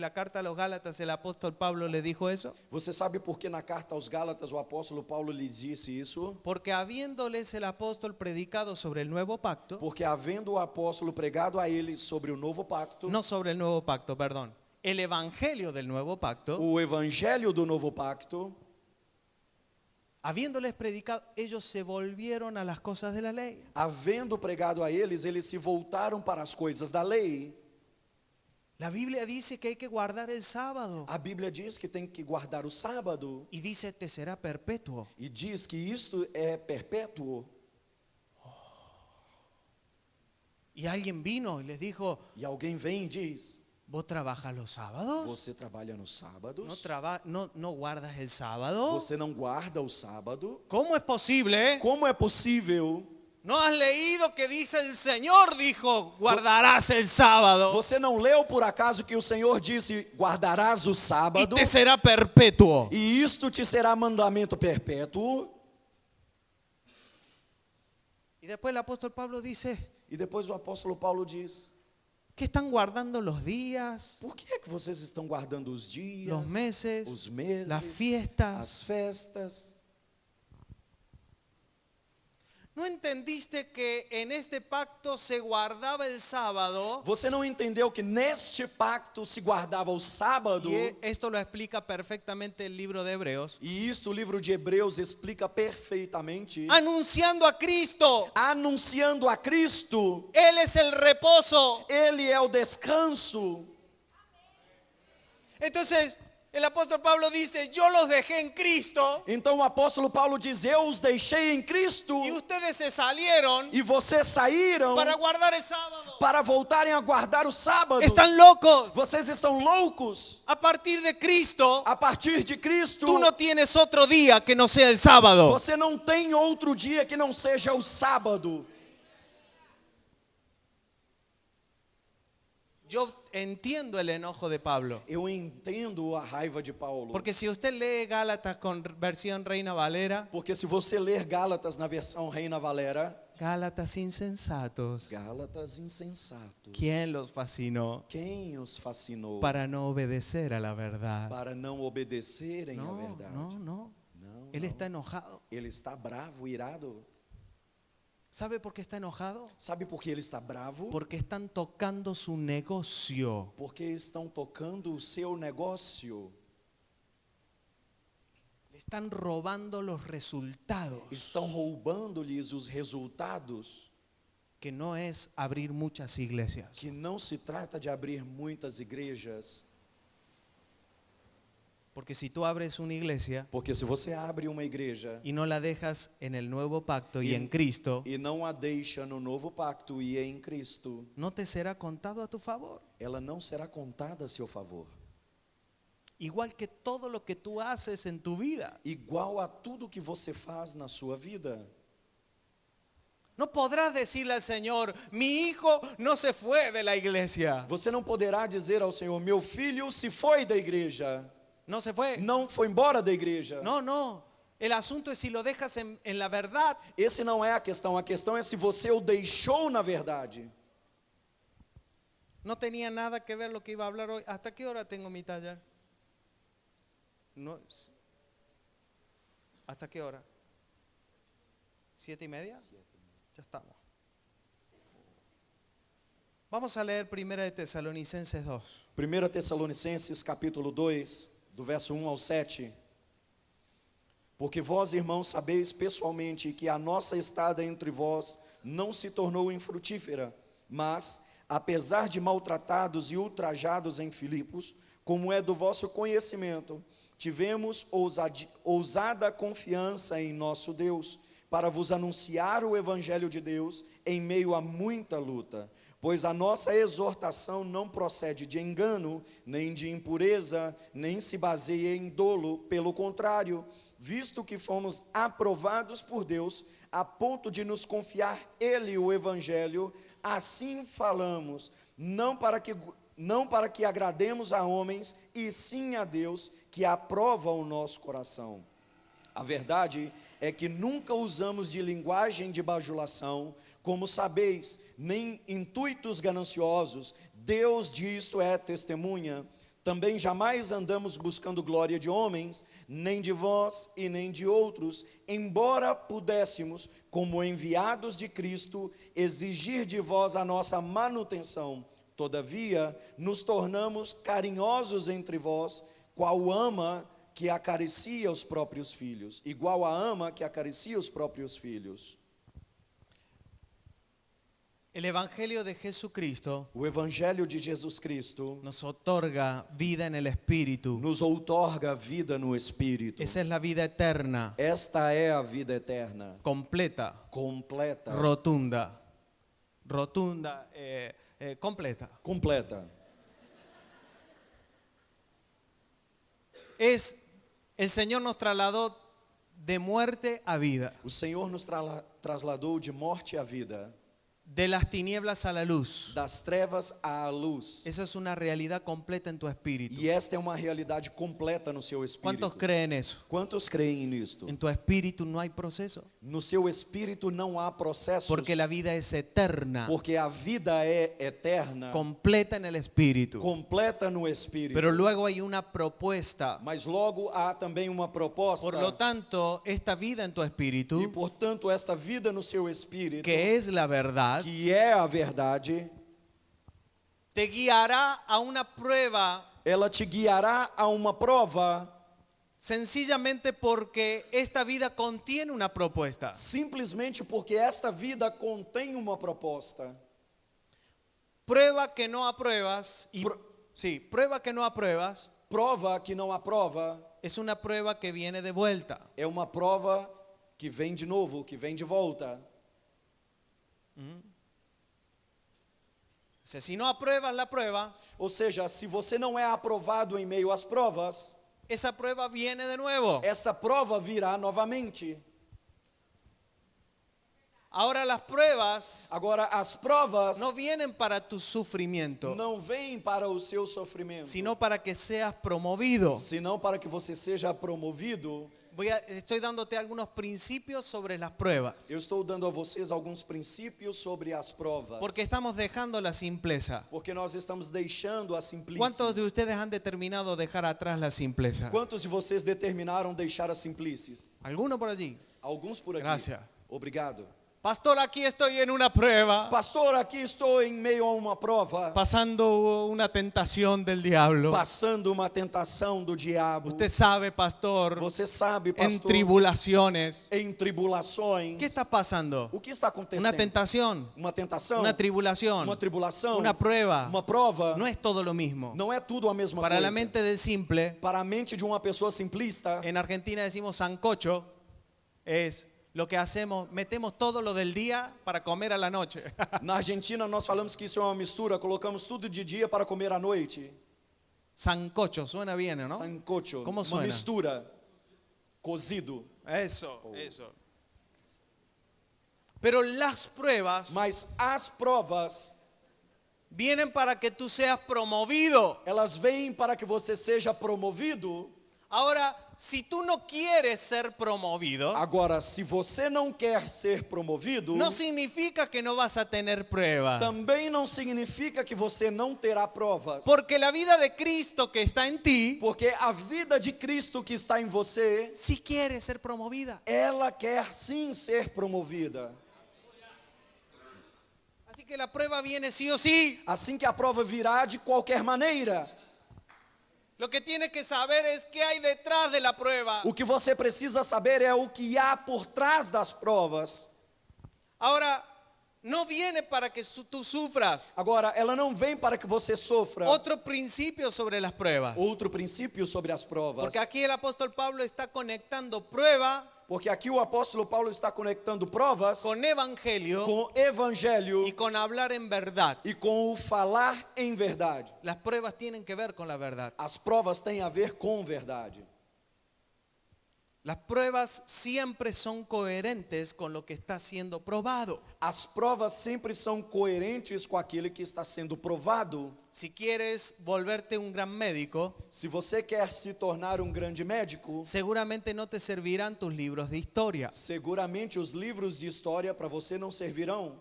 la carta a los Gálatas el apóstol Pablo le dijo eso? Você sabe por que na carta aos Gálatas o apóstolo Paulo lhes disse isso? Porque habiéndoles el apóstol predicado sobre el nuevo pacto, Porque havendo o apóstolo pregado a eles sobre o novo pacto, no sobre el nuevo pacto, perdón, el evangelio del nuevo pacto, o evangelho do novo pacto, habiéndoles predicado, ellos se volvieron a las cosas de la ley. havendo pregado a eles, eles se voltaram para as coisas da lei. La Biblia dice que hay que guardar el sábado A Bíblia diz que tem que guardar o sábado y dice te será perpetuo. e diz que isto é perpétuo. Y alguien vino y les dijo, E alguém vem e diz, ¿vos trabajas los sábados? você trabalha nos sábados? ¿No guardas el sábado? Você não guarda o sábado? ¿Cómo es posible? Como é possível? ¿No has leído que dice el Señor dijo, guardarás el sábado Você não leu por acaso que o Senhor disse, guardarás o y sábado? te será perpetuo? E isto te será mandamento perpétuo. Y Y después el apóstol Pablo dice, E depois o apóstolo Paulo diz: ¿qué están guardando los días, por que é que vocês estão guardando os dias, los meses, os meses, las fiestas? as festas? ¿No entendiste que en este pacto se guardaba el sábado? Você não entendeu que neste pacto se guardava o sábado? Y esto lo explica perfectamente el libro de Hebreos. E isso o livro de Hebreus explica perfeitamente. Anunciando a Cristo. Anunciando a Cristo, Él es el reposo. Ele é o descanso. Entonces, el apóstol Pablo dice, yo los dejé en Cristo Então o apóstolo Paulo diz: eu os deixei em Cristo y ustedes se salieron e vocês saíram para guardar el sábado. para voltarem a guardar o sábado. Están locos. Vocês estão loucos. A partir de Cristo, A partir de Cristo, tú no tienes otro día que no sea el sábado. você não tem outro dia que não seja o sábado. Yo entiendo el enojo de Pablo. Eu entendo a raiva de Paulo. Porque si usted lee Gálatas con versión Reina Valera, Porque se você ler Gálatas na versão Reina Valera, Gálatas insensatos, Gálatas insensatos, ¿quién los fascinó quem os fascinou para no obedecer a la verdad? para não obedecerem à No, verdade? no, no. Não, Él não. está enojado. Ele está bravo, irado. ¿Sabe por qué está enojado? Sabe por que ele está bravo? Porque están tocando su negocio. Porque estão tocando o seu negócio. Le están robando los resultados. Estão roubando-lhes os resultados. Que no es abrir muchas iglesias. Que não se trata de abrir muitas igrejas. Porque si tú abres una iglesia Porque se você abre uma igreja y no la dejas en el nuevo pacto y en Cristo, e não a deixa no novo pacto e em Cristo, no te será contado a tu favor. ela não será contada a seu favor. Igual que todo lo que tú haces en tu vida. Igual a tudo que você faz na sua vida. No podrás decirle al Señor, mi hijo no se fue de la iglesia. Você não poderá dizer ao Senhor: meu filho se foi da igreja. No se fue. Não foi embora da igreja. No, no. El asunto es si lo dejas en la verdad. Esse não é a questão é se você o deixou na verdade. No tenía nada que ver lo que iba a hablar hoy. ¿Hasta qué hora tengo mi taller? No. ¿Hasta qué hora? 7:30. Ya estamos. Vamos a leer 1 de Tesalonicenses 2. 1 Tessalonicenses capítulo 2, do verso 1 ao 7. Porque vós, irmãos, sabeis pessoalmente que a nossa estada entre vós não se tornou infrutífera, mas, apesar de maltratados e ultrajados em Filipos, como é do vosso conhecimento, tivemos ousada confiança em nosso Deus, para vos anunciar o Evangelho de Deus em meio a muita luta. Pois a nossa exortação não procede de engano, nem de impureza, nem se baseia em dolo, pelo contrário, visto que fomos aprovados por Deus, a ponto de nos confiar Ele o Evangelho, assim falamos, não para que agrademos a homens, e sim a Deus, que aprova o nosso coração. A verdade é que nunca usamos de linguagem de bajulação, como sabeis, nem intuitos gananciosos, Deus disto é testemunha. Também jamais andamos buscando glória de homens, nem de vós e nem de outros, embora pudéssemos, como enviados de Cristo, exigir de vós a nossa manutenção. Todavia, nos tornamos carinhosos entre vós, qual ama que acaricia os próprios filhos, igual a ama que acaricia os próprios filhos. El Evangelio de Jesucristo O Evangelho de Jesus Cristo nos otorga vida en el Espíritu. nos outorga vida no Espírito. Esa es la vida eterna, Esta é a vida eterna, completa, completa, rotunda, completa. completa. El Señor nos trasladó de muerte a vida. O Senhor nos trasladou de morte à vida. de las tinieblas a la luz. das trevas à luz. Esa es una realidad completa en tu espíritu. E esta é uma realidade completa no seu espírito. ¿Cuántos creen eso? Quantos creem nisto? En tu espíritu no hay proceso, No seu espírito não há processos, porque la vida es eterna, porque a vida é eterna, completa en el espíritu. completa no espírito. Pero luego hay una propuesta. Mas logo há também uma proposta. Por lo tanto, esta vida en tu E espíritu, portanto esta vida no seu espírito, que es la verdad, que é a verdade, te guiará a una prueba ela te guiará a uma prova, sencillamente porque esta vida contiene una propuesta. simplesmente porque esta vida contém uma proposta. Prueba que no apruebas, y, Pro- sí, prueba que no apruebas Prova que não aprova es una prueba que viene de vuelta. é uma prova que vem de novo, que vem de volta. O sea, si no apruebas la prueba, Ou seja, se você não é aprovado em meio às provas, esa prueba viene de nuevo. essa prova virá novamente. Ahora las pruebas Agora, as provas no vienen para tu sufrimiento, não vêm para o seu sofrimento, sino para que seas promovido. senão para que você seja promovido. Estoy dándote algunos principios sobre las pruebas, Eu estou dando a vocês alguns princípios sobre as provas, porque estamos dejando la simpleza. porque nós estamos deixando a simplicidade. ¿Cuántos de ustedes han determinado dejar atrás la simpleza? Quantos de vocês determinaram deixar a simplicidade? ¿Alguno por allí? Alguns por aqui. Gracias. Obrigado. Pastor, aquí estoy en una prueba, Pastor, aqui estou em meio a uma prova, pasando una tentación del diablo. passando uma tentação do diabo. Usted sabe, pastor, Você sabe, en pastor, tribulaciones. em tribulações. ¿Qué está pasando? O que está acontecendo? Una tentación, Uma tentação, una tribulación, uma tribulação, una prueba. uma prova. No es todo lo mismo. Não é tudo a mesma Para coisa. la mente del simple, Para a mente de uma pessoa simplista, en Argentina decimos sancocho, es lo que hacemos, metemos todo lo del día para comer a la noche. na Argentina nós falamos que isso é uma mistura, colocamos tudo de dia para comer à noite. Sancocho, suena bien, ¿no? Sancocho, Como uma suena? mistura, cozido. Eso, eso. Pero las pruebas Mas as provas, vienen para que tú seas promovido. elas vêm para que você seja promovido. Ahora, si tú no quieres ser promovido, Agora, se você não quer ser promovido, no significa que no vas a tener pruebas. também não significa que você não terá provas. Porque la vida de Cristo que está en ti, Porque a vida de Cristo que está em você, si quiere ser promovida. ela quer sim ser promovida. Así que la prueba viene sí o sí. Assim que a prova virá de qualquer maneira. Lo que tienes que saber es qué hay detrás de la prueba. O que você precisa saber é o que há por trás das provas. Ahora, no viene para que tú sufras. Agora, ela não vem para que você sofra. Otro principio sobre las pruebas. Outro princípio sobre as provas. Porque aquí el apóstol Pablo está conectando prueba Porque aqui o apóstolo Paulo está conectando provas con evangelio com evangelho y con hablar en verdad. e com o falar em verdade. Las pruebas tienen que ver con la verdad. As provas têm a ver com verdade. Las pruebas siempre son coherentes con lo que está siendo probado. As provas sempre são coerentes com aquele que está sendo provado. Si quieres volverte un gran médico, Se você quer se tornar um grande médico, seguramente no te servirán tus libros de historia. seguramente os livros de história para você não servirão.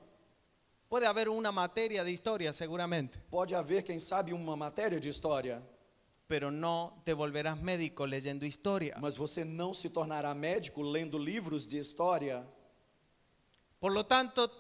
Puede haber una materia de historia, seguramente, Pode haver, quem sabe, uma matéria de história, pero no te volverás médico leyendo historia. mas você não se tornará médico lendo livros de história. Por lo tanto,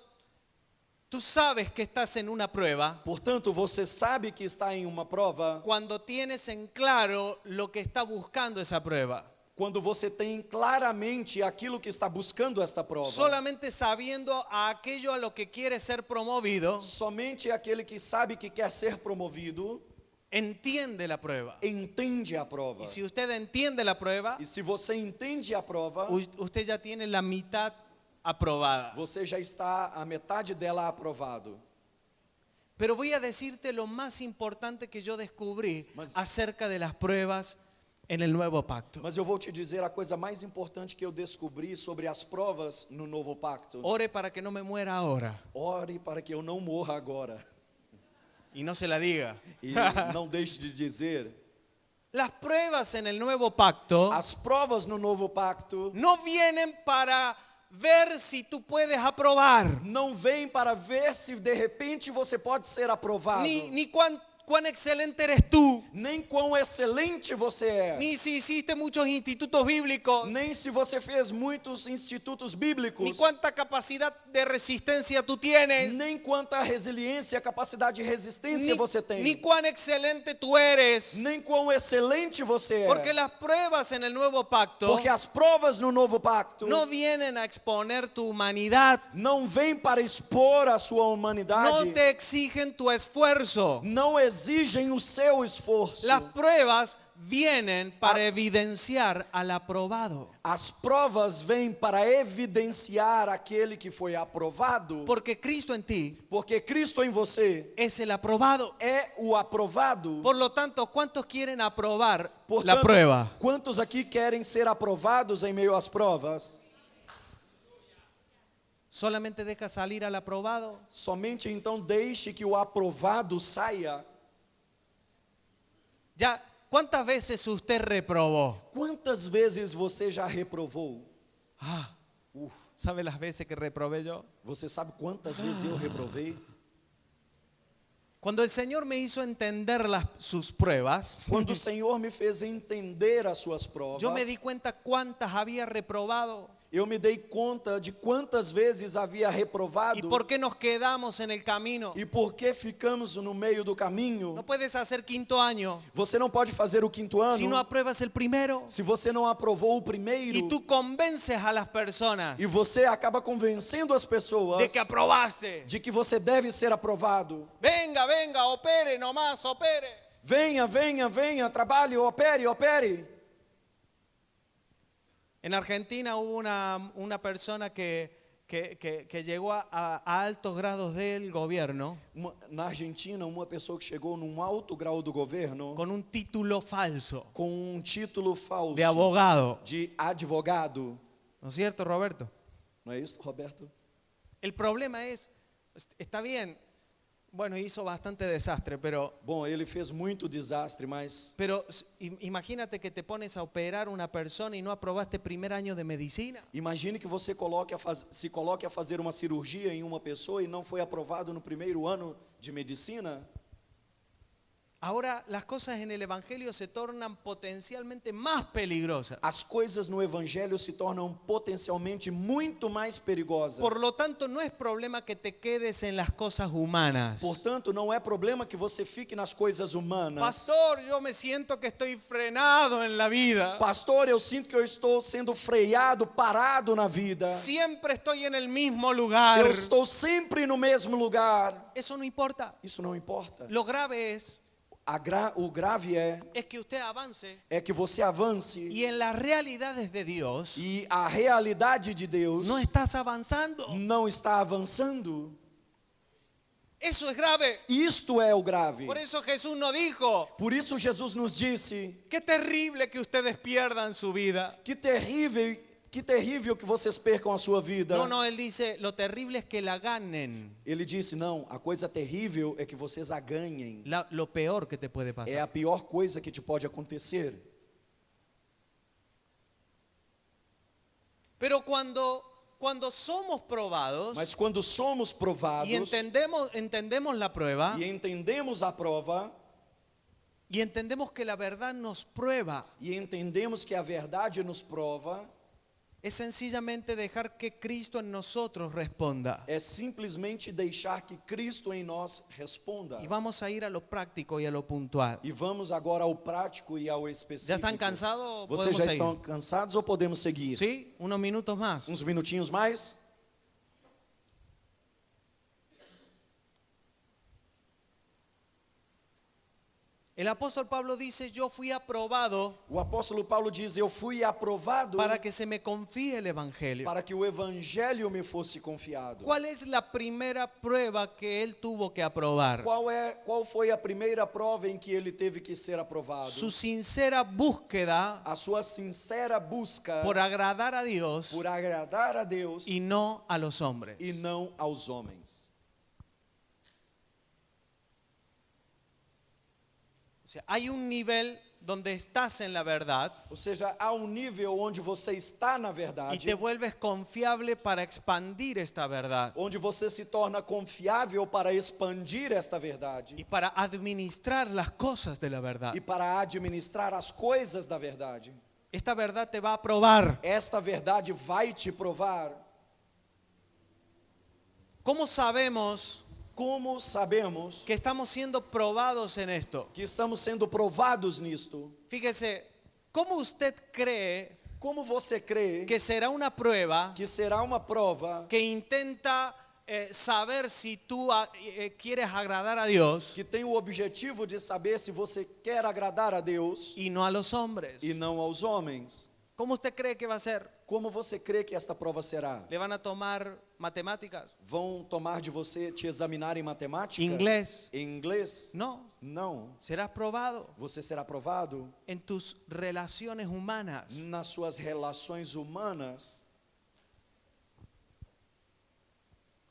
tú sabes que estás en una prueba Portanto, você sabe que está em uma prova cuando tienes en claro lo que está buscando esa prueba. quando você tem claramente aquilo que está buscando esta prova. Solamente sabiendo a aquello a lo que quiere ser promovido, Somente aquele que sabe que quer ser promovido entiende la prueba. entende a prova. Y si usted entiende la prueba, E se você entende a prova, usted ya tiene la mitad aprobada. você já está a metade dela aprovado. Pero voy a decirte lo más importante que yo descubrí Mas- acerca de las pruebas en el nuevo pacto. Mas eu vou te dizer a coisa mais importante que eu descobri sobre as provas no novo pacto. Ore para que no me muera ahora Ore para que eu não morra agora. y no se la diga. E não deixe de dizer, Las pruebas en el nuevo pacto as provas no novo pacto no vienen para ver si tú puedes aprobar, não vêm para ver se de repente você pode ser aprovado. ni cuán excelente eres tú, Nem quão excelente você é. ni si hiciste muchos institutos bíblicos, Nem se você fez muitos institutos bíblicos. ni cuánta capacidad de resistencia tú tienes, Nem quanta resiliência, capacidade de resistência você tem. ni cuán excelente tú eres. Nem quão excelente você é. Porque las pruebas en el nuevo pacto Porque as provas no novo pacto no vienen a exponer tu humanidad, não vêm para expor a sua no humanidade. te exigen tu esfuerzo. Não exigem o seu esforço. Las pruebas vienen para evidenciar al aprobado. As provas vêm para evidenciar aquele que foi aprovado. Porque Cristo en ti Porque Cristo em você es el aprobado. é o aprovado. Por lo tanto, ¿cuántos quieren aprobar la Portanto, prueba? quantos aqui querem ser aprovados em meio às provas? ¿Solamente deja salir al aprobado? Somente então deixe que o aprovado saia. Ya, ¿cuántas veces usted reprobó? Quantas vezes você já reprovou? Ah, ¿sabe las veces que reprobé yo? Você sabe quantas vezes eu reprovei? Cuando el Señor me hizo entender sus pruebas, Quando o Senhor me fez entender as suas provas, yo me di cuenta cuántas había reprobado eu me dei conta de quantas vezes havia reprovado y por qué nos quedamos en el camino. e por que ficamos no meio do No caminho. puedes hacer quinto año Você não pode fazer o quinto ano si no apruebas el primero. se você não aprovou o primeiro. Y tú convences a las personas E você acaba convencendo as pessoas de que aprobaste. de que você deve ser aprovado. Venga, venga, opere nomás, opere. Venha, venha, venha, trabalhe, opere, opere. En Argentina hubo una persona que llegó a altos grados del gobierno Na Argentina, uma pessoa que chegou num alto grau do governo con un título falso com um título falso de abogado. de advogado. ¿No es cierto, Roberto? Não é isso, Roberto? El problema es, está bien, bueno, hizo bastante desastre, pero Bom, ele fez muito desastre, mas imagínate que te pones a operar una persona y no aprobaste primer año de medicina. imagine que você se coloque a fazer uma cirurgia em uma pessoa e não foi aprovado no primeiro ano de medicina. Ahora las cosas en el Evangelio se tornan potencialmente más peligrosas. As coisas no Evangelho se tornam potencialmente muito mais perigosas. Por lo tanto, no es problema que te quedes en las cosas humanas. Portanto, não é problema que você fique nas coisas humanas. Pastor, yo me siento que estoy frenado en la vida. Pastor, eu sinto que eu estou sendo freado, parado na vida. Siempre estoy en el mismo lugar. Eu estou sempre no mesmo lugar. Eso no importa. Isso não importa. Lo grave es O grave es que usted avance é que você avance y en las realidades de Dios e a realidade de Deus no estás avanzando. não está avançando. Eso es grave. Isto é o grave. Por eso Jesús nos dijo, Por isso Jesus nos disse: qué terrible que ustedes pierdan su vida. que terrível que vocês percam a sua vida. No, él dice, lo terrible es que la ganen. Ele disse: não, a coisa terrível é que vocês a ganhem. Lo peor que te puede É pasar. a pior coisa que te pode acontecer. Pero cuando somos probados Mas quando somos provados y entendemos la prueba e entendemos a prova y entendemos que la verdad nos prueba, e entendemos que a verdade nos prova, es sencillamente dejar que Cristo en nosotros responda. é simplesmente deixar que Cristo em nós responda. Y vamos a ir a lo práctico y a lo puntual. E vamos agora ao prático e ao específico. ¿Ya están cansados? Vocês Podemos já seguir. estão cansados ou podemos seguir? ¿Sí? Unos minutos más. Uns minutinhos mais? El apóstol Pablo dice, yo fui aprobado O apóstolo Paulo diz: eu fui aprovado para que se me confíe el evangelio. para que o evangelho me fosse confiado. ¿Cuál es la primera prueba que él tuvo que aprobar? Qual foi a primeira prova em que ele teve que ser aprovado? Su sincera búsqueda A sua sincera busca por agradar a Dios por agradar a Deus y no a los hombres. e não aos homens. O sea, hay un nivel donde estás en la verdad Ou seja, há nível onde você está na y verdade, te vuelves confiable para expandir esta verdad onde você se torna confiável para expandir esta verdade y para administrar las cosas de la verdad. e para administrar as coisas da verdade. Esta verdad te va a probar. Esta verdade vai te provar. ¿Cómo sabemos Como sabemos que estamos siendo probados en esto? que estamos sendo provados nisto? Fíjese, ¿cómo usted cree Como você crê que será una prueba que será uma prova que intenta saber si tú quieres agradar a Dios que tem o objetivo de saber se você quer agradar a Deus y no a los hombres? e não aos homens? ¿Cómo usted cree que va a ser? Como você crê que esta prova será? ¿Le van a tomar matemáticas? Vão tomar de você, te examinar em matemática? ¿Inglés? Em inglês? No, Não. serás probado Você será provado en tus relaciones humanas. nas suas relações humanas.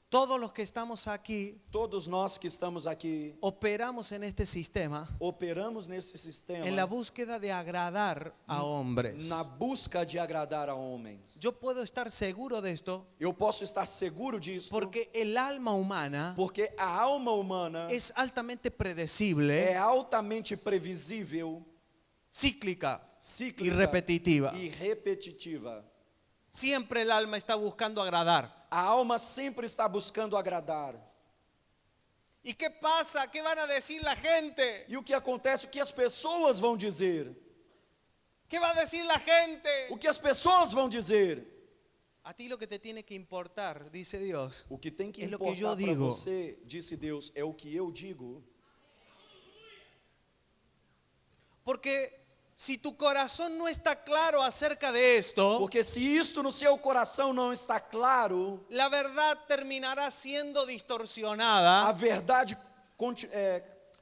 Todos los que estamos aquí Todos nós que estamos aqui operamos en este sistema operamos nesse sistema en la búsqueda de agradar a hombres. na busca de agradar a homens. Yo puedo estar seguro de esto Eu posso estar seguro disso porque el alma humana porque a alma humana es altamente é predecible, altamente previsível, cíclica y cíclica repetitiva. e repetitiva. Siempre el alma está buscando agradar. A alma sempre está buscando agradar. ¿Y qué pasa? ¿Qué van a decir la gente? E o que acontece? O que as pessoas vão dizer? ¿Qué va a decir la gente? O que as pessoas vão dizer? A ti lo que te tiene que importar, dice Dios, O que tem que É lo que eu importar para digo. você, disse Deus, é o que eu digo. porque si tu corazón no está claro acerca de esto, Porque se isto no seu coração não está claro, la verdad terminará siendo a distorsionada, verdade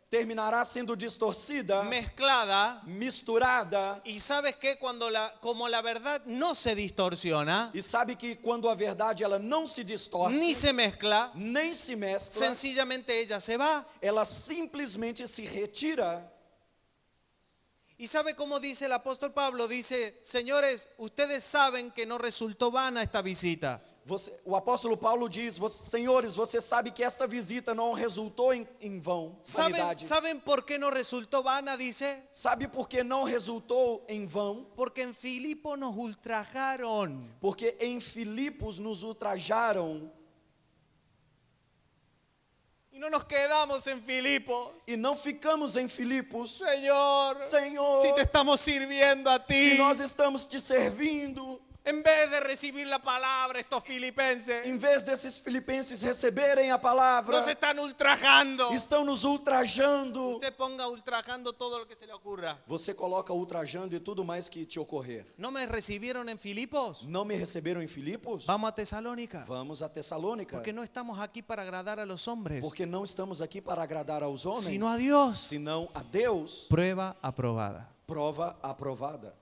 terminará sendo distorcida, mezclada. misturada. Y sabes que como la verdad no se distorsiona, E sabe que quando a verdade ela não se distorce, ni se mezcla, nem se mescla, sencillamente ella se va. ela simplesmente se retira. Y sabe cómo dice el apóstol Pablo, dice, señores, ustedes saben que no resultó vana esta visita. O apóstolo Paulo diz: senhores, você sabe que esta visita não resultou em vão, vanidade. ¿Saben por qué no resultó vana? Dice, Sabe por que não resultou em vão? porque en Filipo nos ultrajaron. Porque em Filipos nos ultrajaram Y no nos quedamos en Filipos. e não ficamos em Filipos. Señor, Senhor, si te estamos sirviendo a ti, se nós estamos te servindo, en vez de recibir la palabra, estos filipenses em vez desses filipenses receberem a palavra, nos están ultrajando. estão nos ultrajando. Usted ponga ultrajando todo lo que se le ocurra. Você coloca ultrajando e tudo mais que te ocorrer. ¿No me recibieron en Filipos? Não me receberam em Filipos? Vamos a Tesalónica. Vamos a Tessalônica. Porque no estamos aquí para agradar a los hombres, Porque não estamos aqui para agradar aos homens, sino a Dios. senão a Deus. Prueba aprobada. Prova aprovada.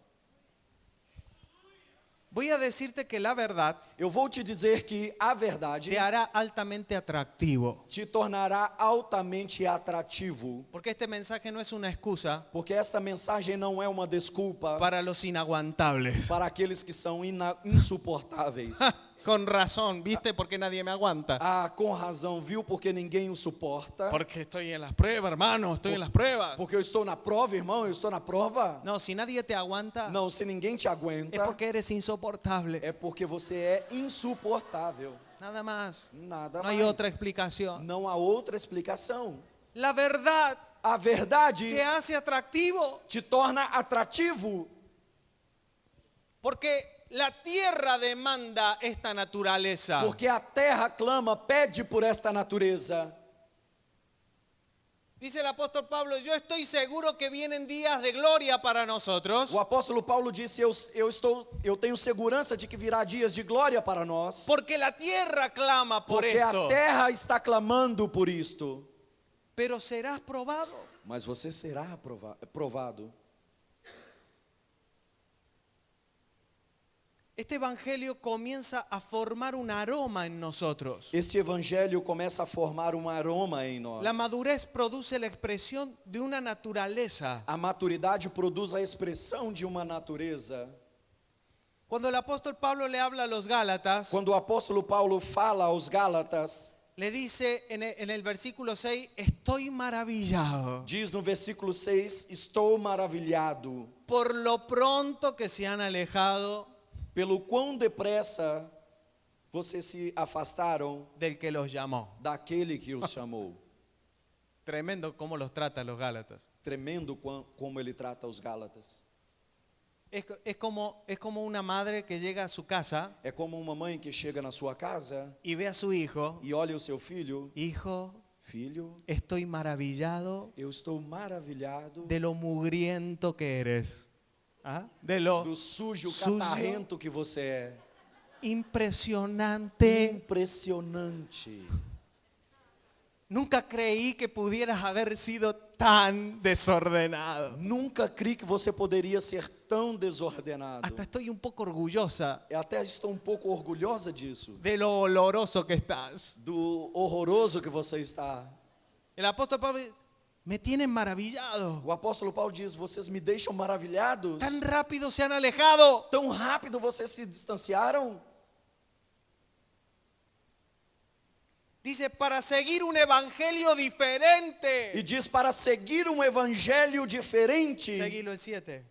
Voy a decirte que la verdad Eu vou te dizer que a verdade te hará altamente atractivo. te tornará altamente atrativo. Porque este mensaje no es una excusa Porque esta mensagem não é uma desculpa para los inaguantables. para aqueles que são insuportáveis. Con razón, ¿viste? Porque nadie me aguanta. Ah, com razão, viu? Porque ninguém o suporta. Porque estoy en las pruebas, hermano, estoy en las pruebas. Porque eu estou na prova, irmão, eu estou na prova. No, si nadie te aguanta, Não, se ninguém te es aguenta, porque eres insoportable. é porque você é insuportável. Nada más. Nada No hay mais. otra explicación. Não há outra explicação. La verdad A verdade te hace atractivo te torna atrativo, porque la tierra demanda esta naturaleza. porque a terra clama, pede por esta natureza. Dice el apóstol Pablo, yo estoy seguro que vienen días de gloria para nosotros, O apóstolo Paulo disse: eu tenho segurança de que virá dias de glória para nós, porque la tierra clama por porque a esto. terra está clamando por isto. Pero serás probado. Mas você será provado. Este evangelio comienza a formar un aroma en nosotros. Este evangelho começa a formar um aroma em nós. La madurez produce la expresión de una naturaleza. A maturidade produz a expressão de uma natureza. Cuando el apóstol Pablo le habla a los Gálatas, Quando o apóstolo Paulo fala aos Gálatas, le dice en el versículo 6, estoy maravillado diz no versículo 6: estou maravilhado por lo pronto que se han alejado pelo quão depressa vocês se afastaram del que los llamó. daquele que os chamou. Tremendo cómo los trata a los Gálatas. Tremendo como ele trata os Gálatas. Es como una madre que llega a su casa É como uma mãe que chega na sua casa y ve a su hijo. e olha o seu filho: Hijo, filho, estoy maravillado eu estou maravilhado de lo mugriento que eres. ¿Ah? De lo do sujo, sujo, catarrento que você é. impresionante. Impressionante. Nunca creí que pudieras haber sido tan desordenado. Nunca criei que você poderia ser tão desordenado. Hasta estoy un poco orgullosa Eu até estou um pouco orgulhosa disso, de lo oloroso que estás. do horroroso que você está. El apóstol Pablo dice, me tienen maravillado. O apóstolo Paulo diz: vocês me deixam maravilhados. Tan rápido se han alejado. Tão rápido vocês se distanciaram. Dice, para seguir un evangelio diferente. E diz: para seguir um evangelho diferente, Seguilo el 7.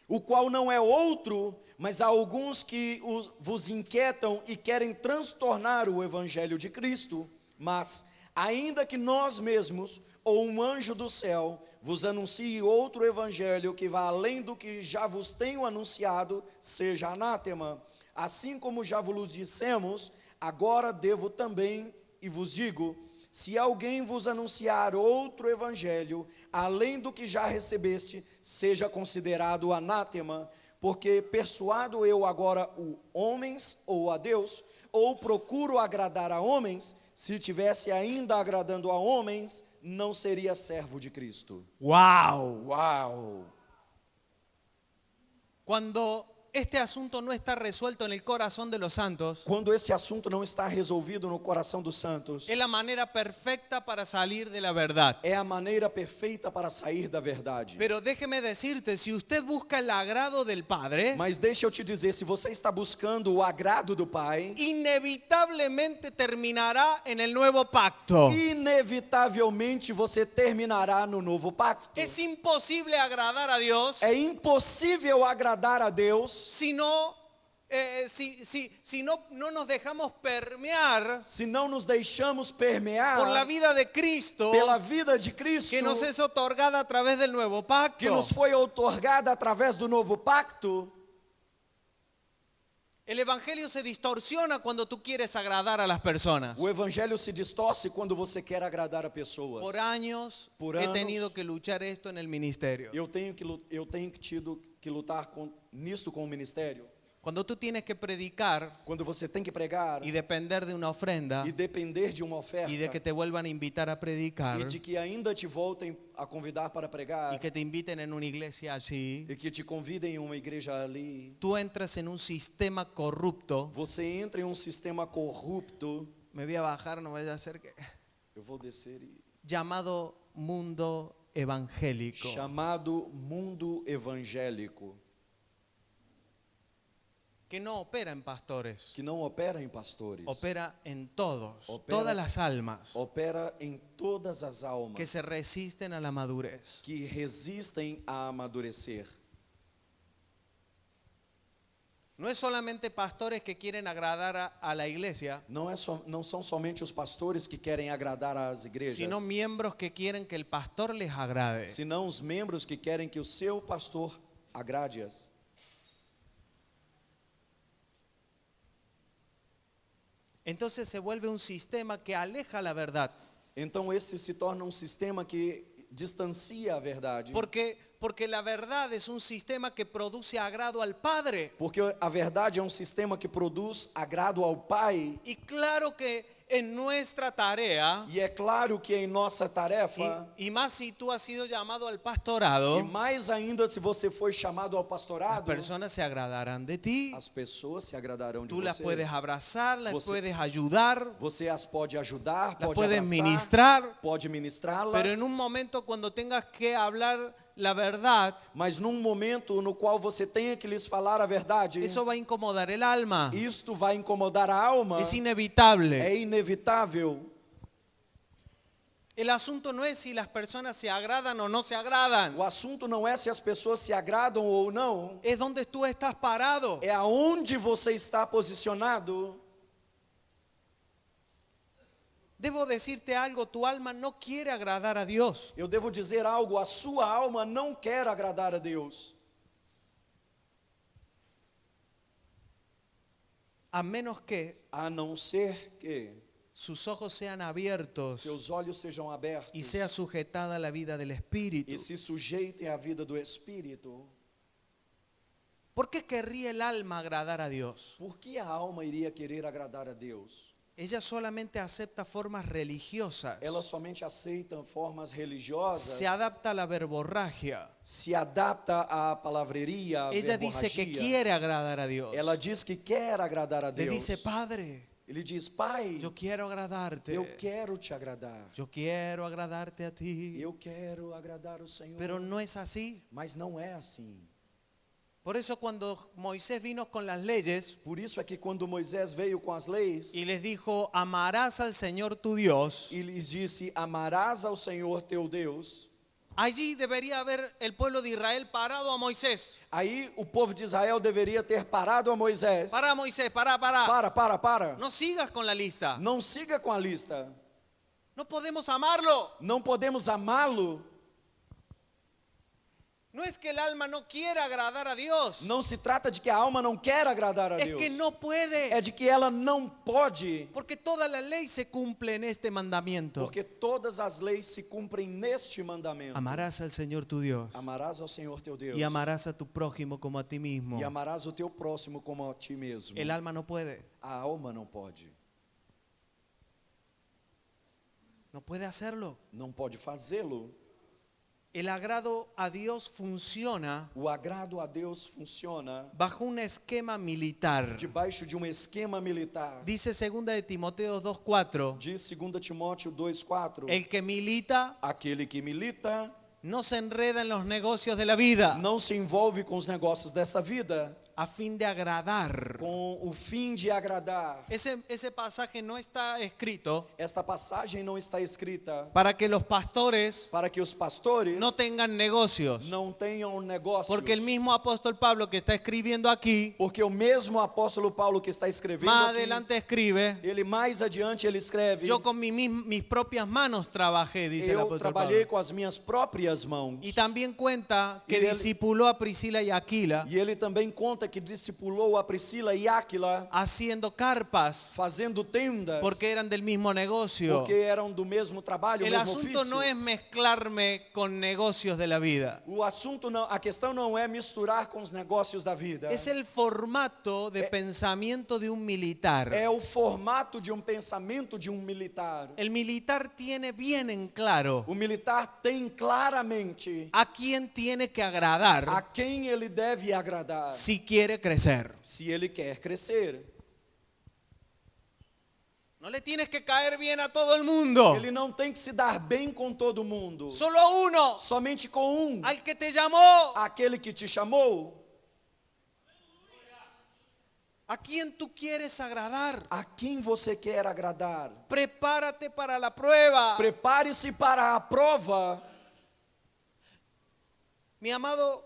o qual não é outro, mas há alguns que vos inquietam e querem transtornar o evangelho de Cristo. Mas, ainda que nós mesmos, ou um anjo do céu, vos anuncie outro evangelho que vá além do que já vos tenho anunciado, seja anátema. Assim como já vos dissemos, agora devo também, e vos digo: se alguém vos anunciar outro evangelho, além do que já recebeste, seja considerado anátema, porque persuado eu agora o homens ou a Deus, ou procuro agradar a homens, se tivesse ainda agradando a homens, não seria servo de Cristo. Wow. Uau! Cuando este asunto no está resuelto en el corazón de los santos, Quando esse assunto não está resolvido no coração dos santos, es la manera perfecta para salir de la verdad. é a maneira perfeita para sair da verdade. Pero déjeme decirte, si usted busca el agrado del Padre, Mas deixa eu te dizer, se você está buscando o agrado do Pai, inevitablemente terminará en el nuevo pacto. inevitavelmente você terminará no novo pacto. Es imposible agradar a Dios É impossível agradar a Deus si no nos dejamos permear se não nos deixamos permear por la vida de Cristo, pela vida de Cristo, que nos es otorgada a través del nuevo pacto. que nos foi outorgada através do novo pacto. El evangelio se distorsiona cuando tú quieres agradar a las personas. O evangelho se distorce quando você quer agradar a pessoas. Por años Por he años. tenido que luchar esto en el ministerio. Eu tenho tido que lutar nisto com o ministério. Cuando tú tienes que predicar Quando você tem que pregar y depender de una ofrenda e depender de uma oferta y de que te vuelvan a invitar a predicar e de que ainda te voltem a convidar para pregar y que te inviten en una iglesia así, e que te convidem em uma igreja ali, tú entras en un sistema corrupto. você entra em um sistema corrupto. Me voy a bajar, no vaya a ser que... Eu vou descer Llamado mundo evangélico. chamado mundo evangélico, Que no opera en pastores, que não opera em pastores, opera en todos, Opera- todas las almas opera em todas as almas que se resisten a la madurez. que resistem a amadurecer. No es solamente pastores que quieren agradar a la iglesia, Não são somente os pastores que querem agradar às igrejas, sino miembros que quieren que el pastor les agrade. senão os membros que querem que o seu pastor agrade-as. Entonces se vuelve un sistema que aleja la verdad. Então esse se torna um sistema que distancia a verdade. Porque la verdad es un sistema que produce agrado al Padre. Porque a verdade é um sistema que produz agrado ao Pai. Y claro que en nuestra tarea, E é claro que em nossa tarefa, y más si tú has sido llamado al e pastorado, mais ainda se você foi chamado ao las pastorado, personas se agradarán de ti. as pessoas se agradarão de Tú las você. puedes abrazar, las Você- puedes ayudar, Você as pode ajudar, las pode puedes abraçar, ministrar. pode ministrá-las. Pero en un momento cuando tengas que hablar la verdad, Mas num momento no qual você tenha que lhes falar a verdade, eso va a incomodar el alma. isto vai incomodar a alma. Es inevitable. É inevitável. El asunto no es si las personas se agradan o no se agradan. O assunto não é se as pessoas se agradam ou não, Es donde tú estás parado. é aonde você está posicionado. Debo decirte algo, tu alma no quiere agradar a Dios. Eu devo dizer algo, a sua alma não quer agradar a Deus. A menos que A não ser que sus ojos sean abiertos seus olhos sejam abertos y sea sujetada la vida del Espíritu. e se sujeitem à vida do Espírito. ¿Por qué querría el alma agradar a Dios? Por que a alma iria querer agradar a Deus? Ella solamente acepta formas religiosas. Ela somente aceita formas religiosas, Se adapta a la verborragia. se adapta à palavreria, à Ella dice que verborragia. quiere agradar a Dios. Ela diz que quer agradar a Le Deus. dice, Padre, Ele diz, Pai, yo quiero agradarte. eu quero te agradar. Yo quiero agradarte a ti. Eu quero agradar o Senhor. Pero no es así. Mas não é assim. Por eso cuando Moisés vino con las leyes Por isso é que quando Moisés veio com as leis y les dijo, amarás al Señor tu Dios, e lhes disse, amarás ao Senhor teu Deus, allí debería haber el pueblo de Israel parado a Moisés. aí o povo de Israel deveria ter parado a Moisés. Para Moisés, para. Para. No sigas con la lista. Não siga com a lista. No podemos amarlo. Não podemos amá-lo. No es que el alma no quiera agradar a Dios. Não se trata de que a alma não quer agradar a Es Deus. que no puede. É de que ela não pode. Porque toda la ley se cumple en este mandamiento. Porque todas as leis se cumprem neste mandamento. Amarás al Señor tu Dios Amarás ao Senhor teu Deus. y amarás a tu prójimo como a ti mismo. E amarás o teu próximo como a ti mesmo. El alma no puede. A alma não pode. No puede hacerlo. Não pode fazê-lo. El agrado a Dios funciona O agrado a Deus funciona bajo un esquema militar. debaixo de um esquema militar. Dice 2 de Timoteo 2:4, Diz 2 Timóteo 2:4. el que milita Aquele que milita no se enreda en los negocios de la vida não se envolve com os negócios desta vida, a fin de agradar. com o fim de agradar. Ese pasaje no está escrito Esta passagem não está escrita para que los pastores para que os pastores no tengan negocios. não tenham negócios. Porque el mismo apóstol Pablo que está escribiendo aquí, Porque o mesmo apóstolo Paulo que está escrevendo más aqui, adelante escribe, ele mais adiante ele escreve: yo con mis propias manos trabajé, dice el eu apóstol trabalhei Pablo. com as minhas próprias mãos. Y también cuenta que Y él- discipuló a Priscila y a Aquila E ele também conta que discipulou a Priscila e Áquila haciendo carpas fazendo tendas, porque eran del mismo negocio. porque eram do mesmo trabalho, El mesmo asunto ofício. no es mezclarme con negocios de la vida. O assunto não, a questão não é misturar com os negócios da vida. Es el formato de pensamiento de un militar. É o formato de um pensamento de um militar. El militar tiene bien en claro O militar tem claramente a quién tiene que agradar a quem ele deve agradar, si quiere crecer. se ele quer crescer. No le tienes que caer bien a todo el mundo. Ele não tem que se dar bem com todo mundo, Solo a uno, somente com um, al que te llamó, aquele que te chamou. a quien tú quieres agradar. A quem você quer agradar? Prepárate para la prueba. Prepare-se para a prova. Mi amado,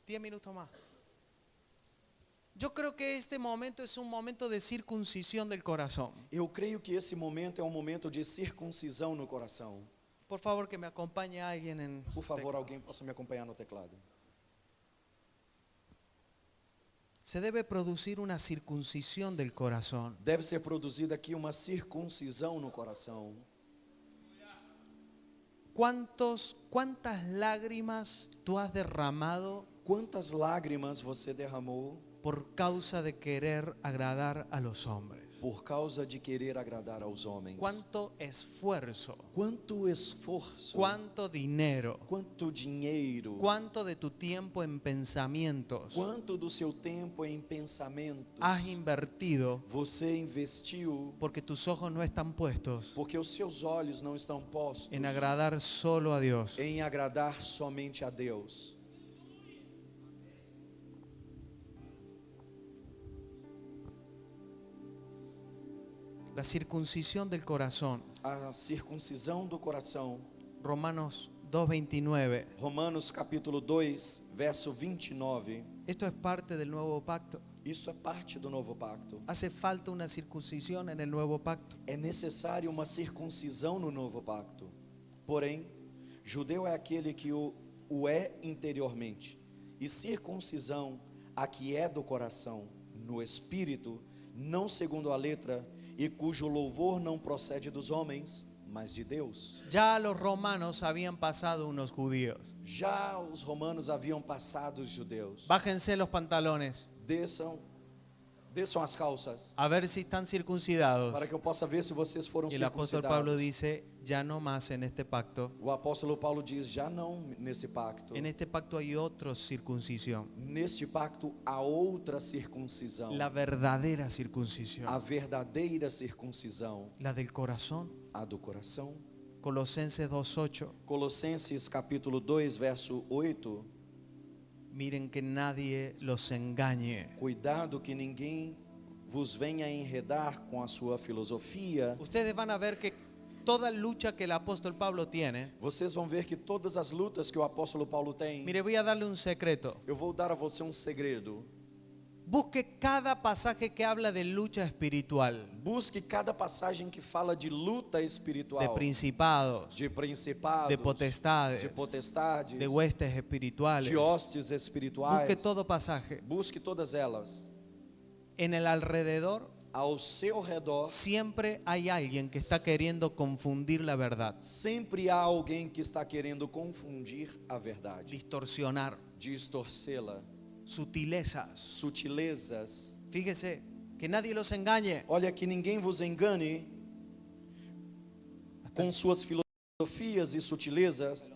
10 minutos más. Yo creo que este momento es un momento de circuncisión del corazón. Eu creio que esse momento é um momento de circuncisão no coração. Por favor, que me acompañe alguien en... Por favor, alguém possa me acompanhar no teclado. se debe producir una circuncisión del corazón. Deve ser produzida aqui uma circuncisão no coração. ¿Cuántas lágrimas tú has derramado Quantas lágrimas você derramou por causa de querer agradar a los hombres? por causa de querer agradar aos homens? ¿Cuánto esfuerzo? Quanto esforço, ¿Cuánto dinero? quanto dinheiro, ¿Cuánto de tu tiempo en pensamientos quanto do seu tempo em pensamentos has invertido você investiu porque tus ojos no están puestos porque os seus olhos não estão postos en agradar solo a Dios? em agradar somente a Deus? La circuncisión del corazón. A circuncisão do coração. Romanos 2:29. Romanos capítulo 2, verso 29. Esto es parte del nuevo pacto. Isso é parte do novo pacto. Hace falta una circuncisión en el nuevo pacto. É necessário uma circuncisão no novo pacto. Porém, judeu é aquele que o é interiormente, e circuncisão a que é do coração, no espírito, não segundo a letra, e cujo louvor não procede dos homens, mas de Deus. Ya los romanos habían pasado unos judíos. Já os romanos haviam passado os judeus. Bájense los pantalones Desçam as calças, a ver si están circuncidados. para que eu possa ver se vocês foram Y el apóstol Pablo circuncidados. dice, ya no más en este pacto. O apóstolo Paulo diz, já não nesse pacto. En este pacto hay otra circuncisión. Neste pacto há outra circuncisão. La verdadera circuncisión. A verdadeira circuncisão, La del corazón. a do coração. Colosenses 2:8. Colossenses capítulo 2, verso 8. Miren que nadie los engañe. Cuidado que ninguém vos venha enredar com a sua filosofia. Ustedes van a ver que toda lucha que el apóstol Pablo tiene. Vocês vão ver que todas as lutas que o apóstolo Paulo tem. Mire, voy a darle un secreto. Eu vou dar a você um segredo. Busque cada pasaje que habla de lucha espiritual, Busque cada passagem que fala de luta espiritual. de principados, de principados, de potestades, de potestades, de huestes espirituales. de hostes espirituais. Busque todo pasaje. Busque todas elas. En el alrededor Ao seu redor, siempre hay alguien que está queriendo confundir la verdad, sempre há alguém que está querendo confundir a verdade, distorsionar, distorcê-la, sutilezas. sutilezas. Fíjese, que nadie los engañe. Olha, que ninguém vos engane com suas filosofias e sutilezas,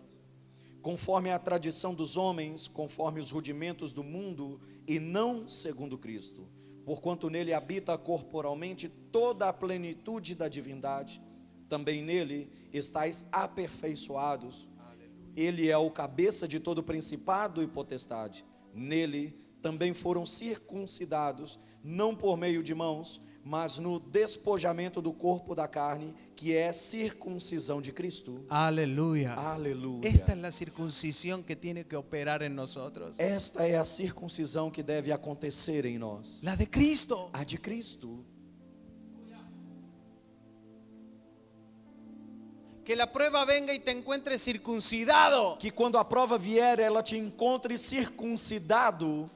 conforme a tradição dos homens, conforme os rudimentos do mundo, e não segundo Cristo. Porquanto nele habita corporalmente toda a plenitude da divindade, também nele estáis aperfeiçoados. Ele é o cabeça de todo principado e potestade. Nele também foram circuncidados, não por meio de mãos, mas no despojamento do corpo da carne, que é circuncisão de Cristo. Aleluya. Aleluia. Esta es la circuncisión que tiene que operar en nosotros. Esta é a circuncisão que deve acontecer em nós. La de Cristo. A de Cristo. Que la prueba venga y te encuentres circuncidado. Que quando a prova vier, ela te encontre circuncidado.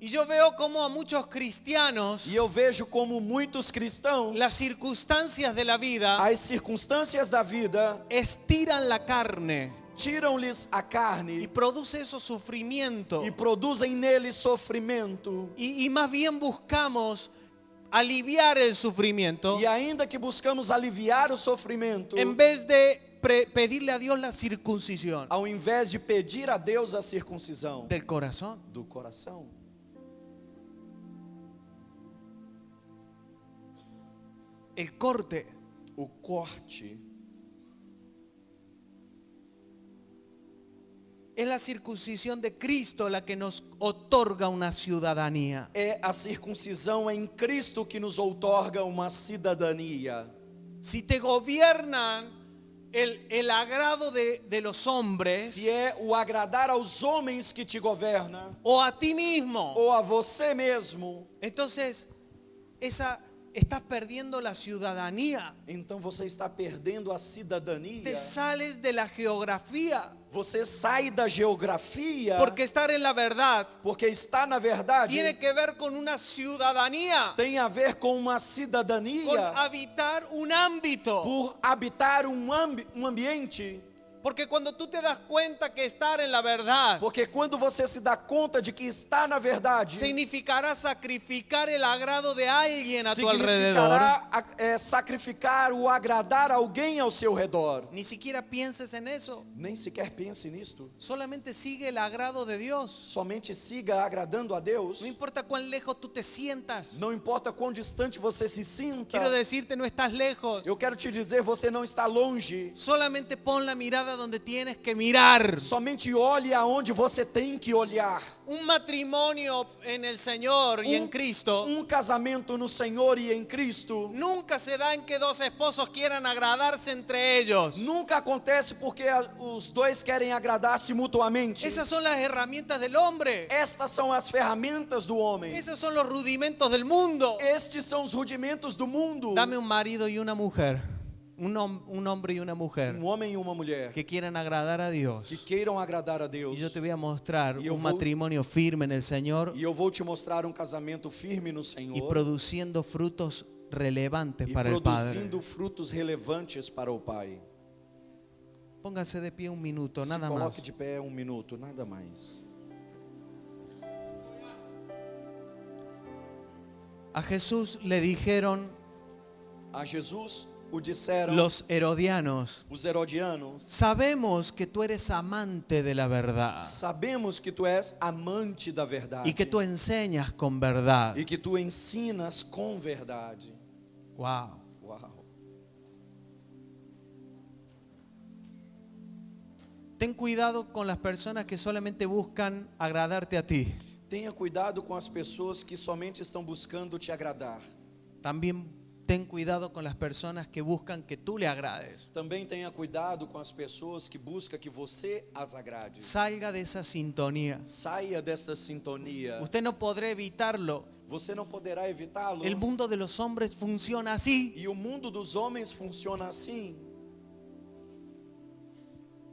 Y yo veo como a muchos cristianos E eu vejo como muitos cristãos, las circunstancias de la vida as circunstâncias da vida estiran la carne tiram-lhes a y carne produce esos sufrimientos. e produzem nele sofrimento. Y más bien buscamos aliviar el sufrimiento E ainda que buscamos aliviar o sofrimento, en vez de pedirle a Dios la circuncisión ao invés de pedir a Deus a circuncisão del corazón. do coração. El corte. O corte Es la circuncisión de Cristo la que nos otorga una ciudadanía. é a circuncisão em Cristo que nos outorga uma cidadania. Si te gobiernan el agrado de los hombres Se é o agradar aos homens que te governa, o a ti mismo, ou a você mesmo, entonces estás perdiendo la ciudadanía. então você está perdendo a cidadania. Te sales de la geografía. Você sai da geografia, Porque estar en la verdad porque está na verdade tiene que ver con una ciudadanía, tem a ver com uma con cidadania, habitar un ámbito. por habitar um ambiente. Porque cuando tú te das cuenta que estar en la verdad Porque quando você se dá conta de que está na verdade, significará sacrificar el agrado de alguien a tu alrededor, significará sacrificar ou agradar alguém ao seu redor. ni siquiera pienses en eso. Nem sequer pense nisto. Solamente sigue el agrado de Dios. Somente siga agradando a Deus. No importa cuán lejos tú te sientas. Não importa quão distante você se sinta. Quiero decirte, no estás lejos. Eu quero te dizer, você não está longe. Solamente pon la mirada donde tienes que mirar. Somente olhe aonde você tem que olhar. Un matrimonio en el Señor y en Cristo Casamento no Senhor e em Cristo nunca se da en que dos esposos quieran agradarse entre ellos. nunca acontece porque os dois querem agradar-se mutuamente. Esas son las herramientas del hombre. Estas são as ferramentas do homem. Esos son los rudimentos del mundo. Estes são os rudimentos do mundo. Dame un marido y una mujer, un hombre y una mujer Homem e uma mulher que quieran agradar a Dios. que queiram agradar a Deus. Y yo te voy a mostrar Y yo un voy- matrimonio firme en el Señor E eu vou te mostrar casamento firme no y Senhor produciendo frutos relevantes e para el Padre. produzindo frutos relevantes para o Pai. Póngase de pie un minuto, Se nada más. coloque de pé minuto, nada mais. A Jesús le dijeron A Jesus o disseram los herodianos: os herodianos: sabemos que tú eres amante de la verdad sabemos que tu és amante da verdade y que tú enseñas con verdad. e que tu ensinas com verdade. Wow. Uau. Ten cuidado con las personas que solamente buscan agradarte a ti. Tenha cuidado com as pessoas que somente estão buscando te agradar. También ten cuidado con las personas que buscan que tú le agrades. Também tenha cuidado com as pessoas que buscam que você as agrade. Salga de esa sintonía. Saia desta sintonia. Usted no podrá evitarlo. Você não poderá evitá-lo. El mundo de los hombres funciona así. E o mundo dos homens funciona assim.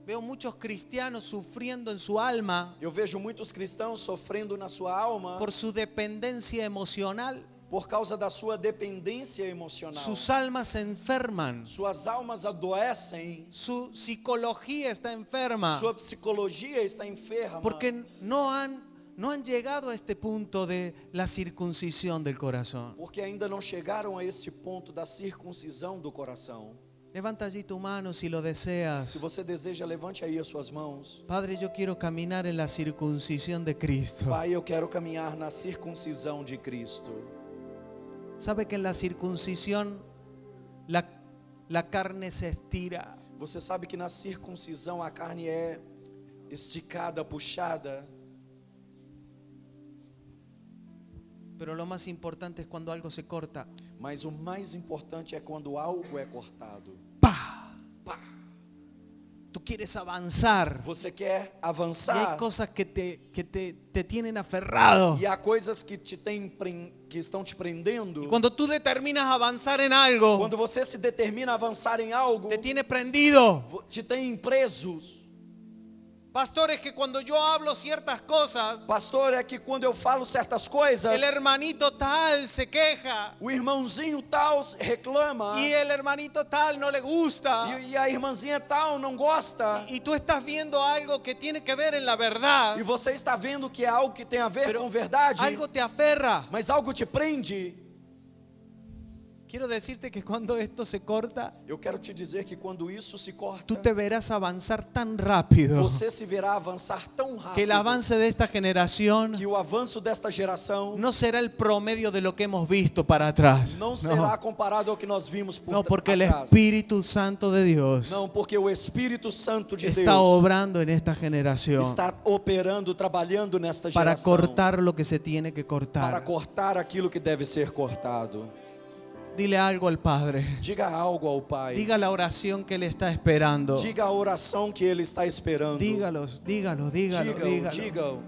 Veo muchos cristianos sufriendo en su alma Eu vejo muitos cristãos sofrendo na sua alma por su dependencia emocional. por causa da sua dependência emocional. Sus almas se enferman. Suas almas adoecem. Su psicología está enferma. Sua psicologia está enferma. Porque no han llegado a este punto de la circuncisión del corazón. Porque ainda não chegaram a esse ponto da circuncisão do coração. Levanta allí tu mano si lo deseas. Se você deseja, levante aí as suas mãos. Padre, yo quiero caminar en la circuncisión de Cristo. Pai, eu quero caminhar na circuncisão de Cristo. ¿Sabe que en la circuncisión la carne se estira? Você sabe que na circuncisão a carne é esticada, puxada. Pero lo más importante es cuando algo se corta. Mas o mais importante é quando algo é cortado. ¡Pah! Pá! Tú quieres avanzar. Você quer Y hay avançar. cosas que te tienen aferrado. E há coisas que que estão te prendendo. Y cuando tú determinas avanzar en algo, Quando você se determina a avançar em algo, te tiene prendido. te tem presos. Pastor, es que cuando yo hablo ciertas cosas, Pastor, é que quando eu falo certas coisas, el hermanito tal se queja o irmãozinho tal reclama y el hermanito tal no le gusta. e a irmãzinha tal não gosta. Y tú estás viendo algo que tiene que ver en la verdad, E você está vendo que é algo que tem a ver pero com verdade, algo te aferra. mas algo te prende. Quiero decirte que cuando esto se corta, Eu quero te dizer que quando isso se corta, tú te verás avanzar tan rápido você se verá avançar tão que el rápido avance de esta generación que o avanço desta geração no será el promedio de lo que hemos visto para atrás. não será comparado ao que nós vimos por No, porque el atrás. Espíritu Santo de Dios Não, porque o Espírito Santo de está Deus obrando en esta generación está operando, trabalhando nesta para geração cortar lo que se tiene que para cortar. cortar aquilo que deve ser cortado. Dile algo al Padre. Diga algo ao Pai. Diga la oración que Él está esperando. Diga a oração que Ele está esperando. Dígalo. Diga-o.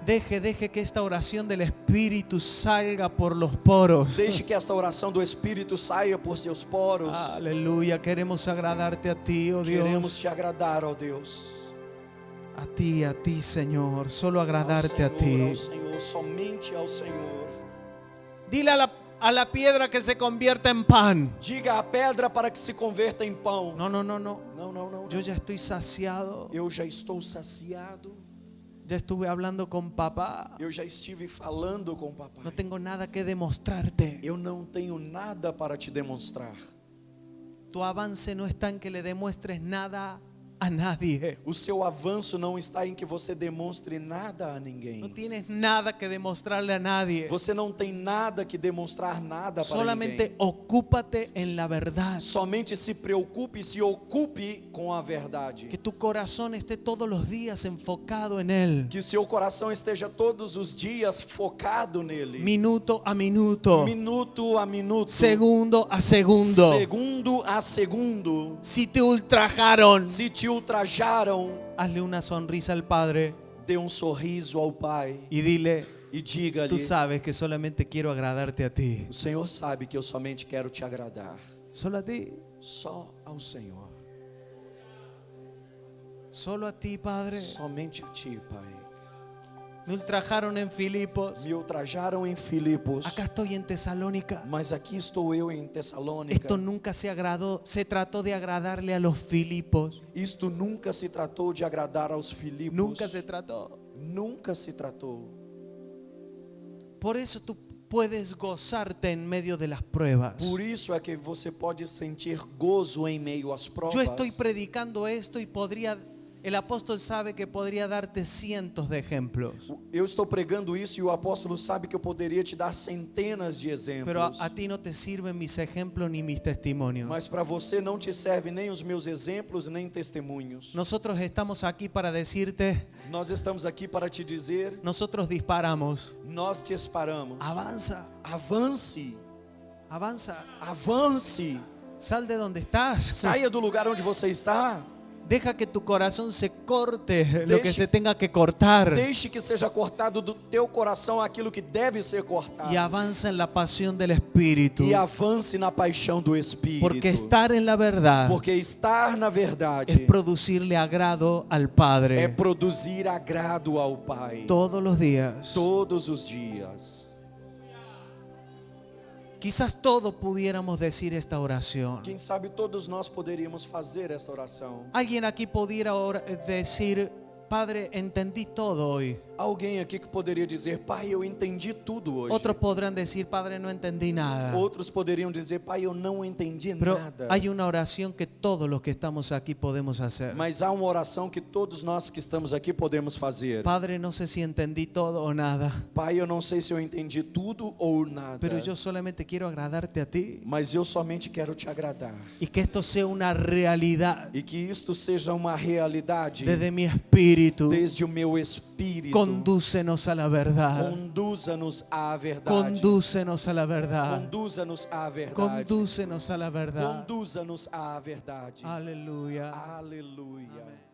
Deje que esta oración del Espíritu salga por los poros. Deixe que esta oração do Espírito saia por seus poros. Aleluya, queremos agradarte a ti, oh Queremos Dios. te agradar, ó Deus. A ti, Señor, solo Ao agradarte a Senhor, ti. ao Senhor, somente ao Senhor. Dile a la piedra que se convierta en pan. Diga a pedra para que se converta em pão. No. Não, não. Yo ya estoy saciado. Eu já estou saciado. Ya estuve hablando con papá. Eu já estive falando com o papai. No tengo nada que demostrarte. Eu não tenho nada para te demonstrar. Tu avance no está en que le demuestres nada a nadie. O seu avanço não está em que você demonstre nada a ninguém. No tienes nada que demostrarle a nadie. Você não tem nada que demonstrar nada para Solamente ninguém. ocúpate en la verdad. Somente se preocupe e se ocupe com a verdade. Que tu corazón esté todos los días enfocado en Él. Que o seu coração esteja todos os dias focado nele. Minuto a minuto. Minuto a minuto. Segundo a segundo. Segundo a segundo. Si te ultrajaron, Se te ultrajaram, hazle una sonrisa al Padre dê sorriso ao Pai y dile, e diga-lhe: tú sabes que solamente quiero agradarte a ti. o Senhor sabe que eu somente quero te agradar. Solo a ti. Só ao Senhor. Solo a ti, Padre. Somente a ti, Pai. Me ultrajaron en Filipos. Me ultrajaram em Filipos, Acá estoy en Tesalónica. mas aqui estou eu em Tessalônica. Esto nunca se trató de agradarle a los Filipos. Isto nunca se tratou de agradar aos Filipos. Nunca se trató. Nunca se tratou. Por eso tú puedes gozarte en medio de las pruebas. Por isso é que você pode sentir gozo em meio às provas. Yo estoy predicando esto y el apóstol sabe que podría darte cientos de ejemplos. Eu estou pregando isso e o apóstolo sabe que eu poderia te dar centenas de exemplos. Pero a ti no te sirven mis ejemplos ni mis testimonios. Mas para você não te serve nem os meus exemplos, nem testemunhos. Nosotros estamos aquí para decirte, Nós estamos aqui para te dizer, nosotros disparamos. nós te esperamos. Avanza, Avance, avanza. avance. Sal de donde estás. Saia do lugar onde você está. Deja que tu corazón se corte lo que Deixe- se tenga que cortar. Deixe que seja cortado do teu coração aquilo que deve ser cortado. Y avanza en la pasión del Espíritu. E avance na paixão do Espírito. Porque estar en la verdad Porque estar na es verdade producirle agrado al é Padre produzir agrado ao Pai todos los días. todos os dias. Quizás todos pudiéramos decir esta oración. Quem sabe todos nós poderíamos fazer esta oração. Alguien aquí pudiera decir, Padre, entendí todo hoy. Alguém aqui que poderia dizer: Pai, eu entendi tudo hoje. Otros podrán decir, Padre, no entendí nada. Outros poderiam dizer: Pai, eu não entendi Pero nada. hay una oración que todos los que estamos aquí podemos hacer. Mas há uma oração que todos nós que estamos aqui podemos fazer. Padre, no sé si entendí todo o nada, Pai, eu não sei se eu entendi tudo ou nada. pero yo solamente quiero agradarte a ti. Mas eu somente quero te agradar. Y que esto sea una realidad E que isto seja uma realidade desde mi espíritu. desde o meu espírito. Condúcenos a la verdad. Conduza-nos à verdade. Condúcenos a la verdad. Conduza-nos à verdade. Condúcenos a la verdad. Conduza-nos à verdade. Aleluya. Aleluia. Amén.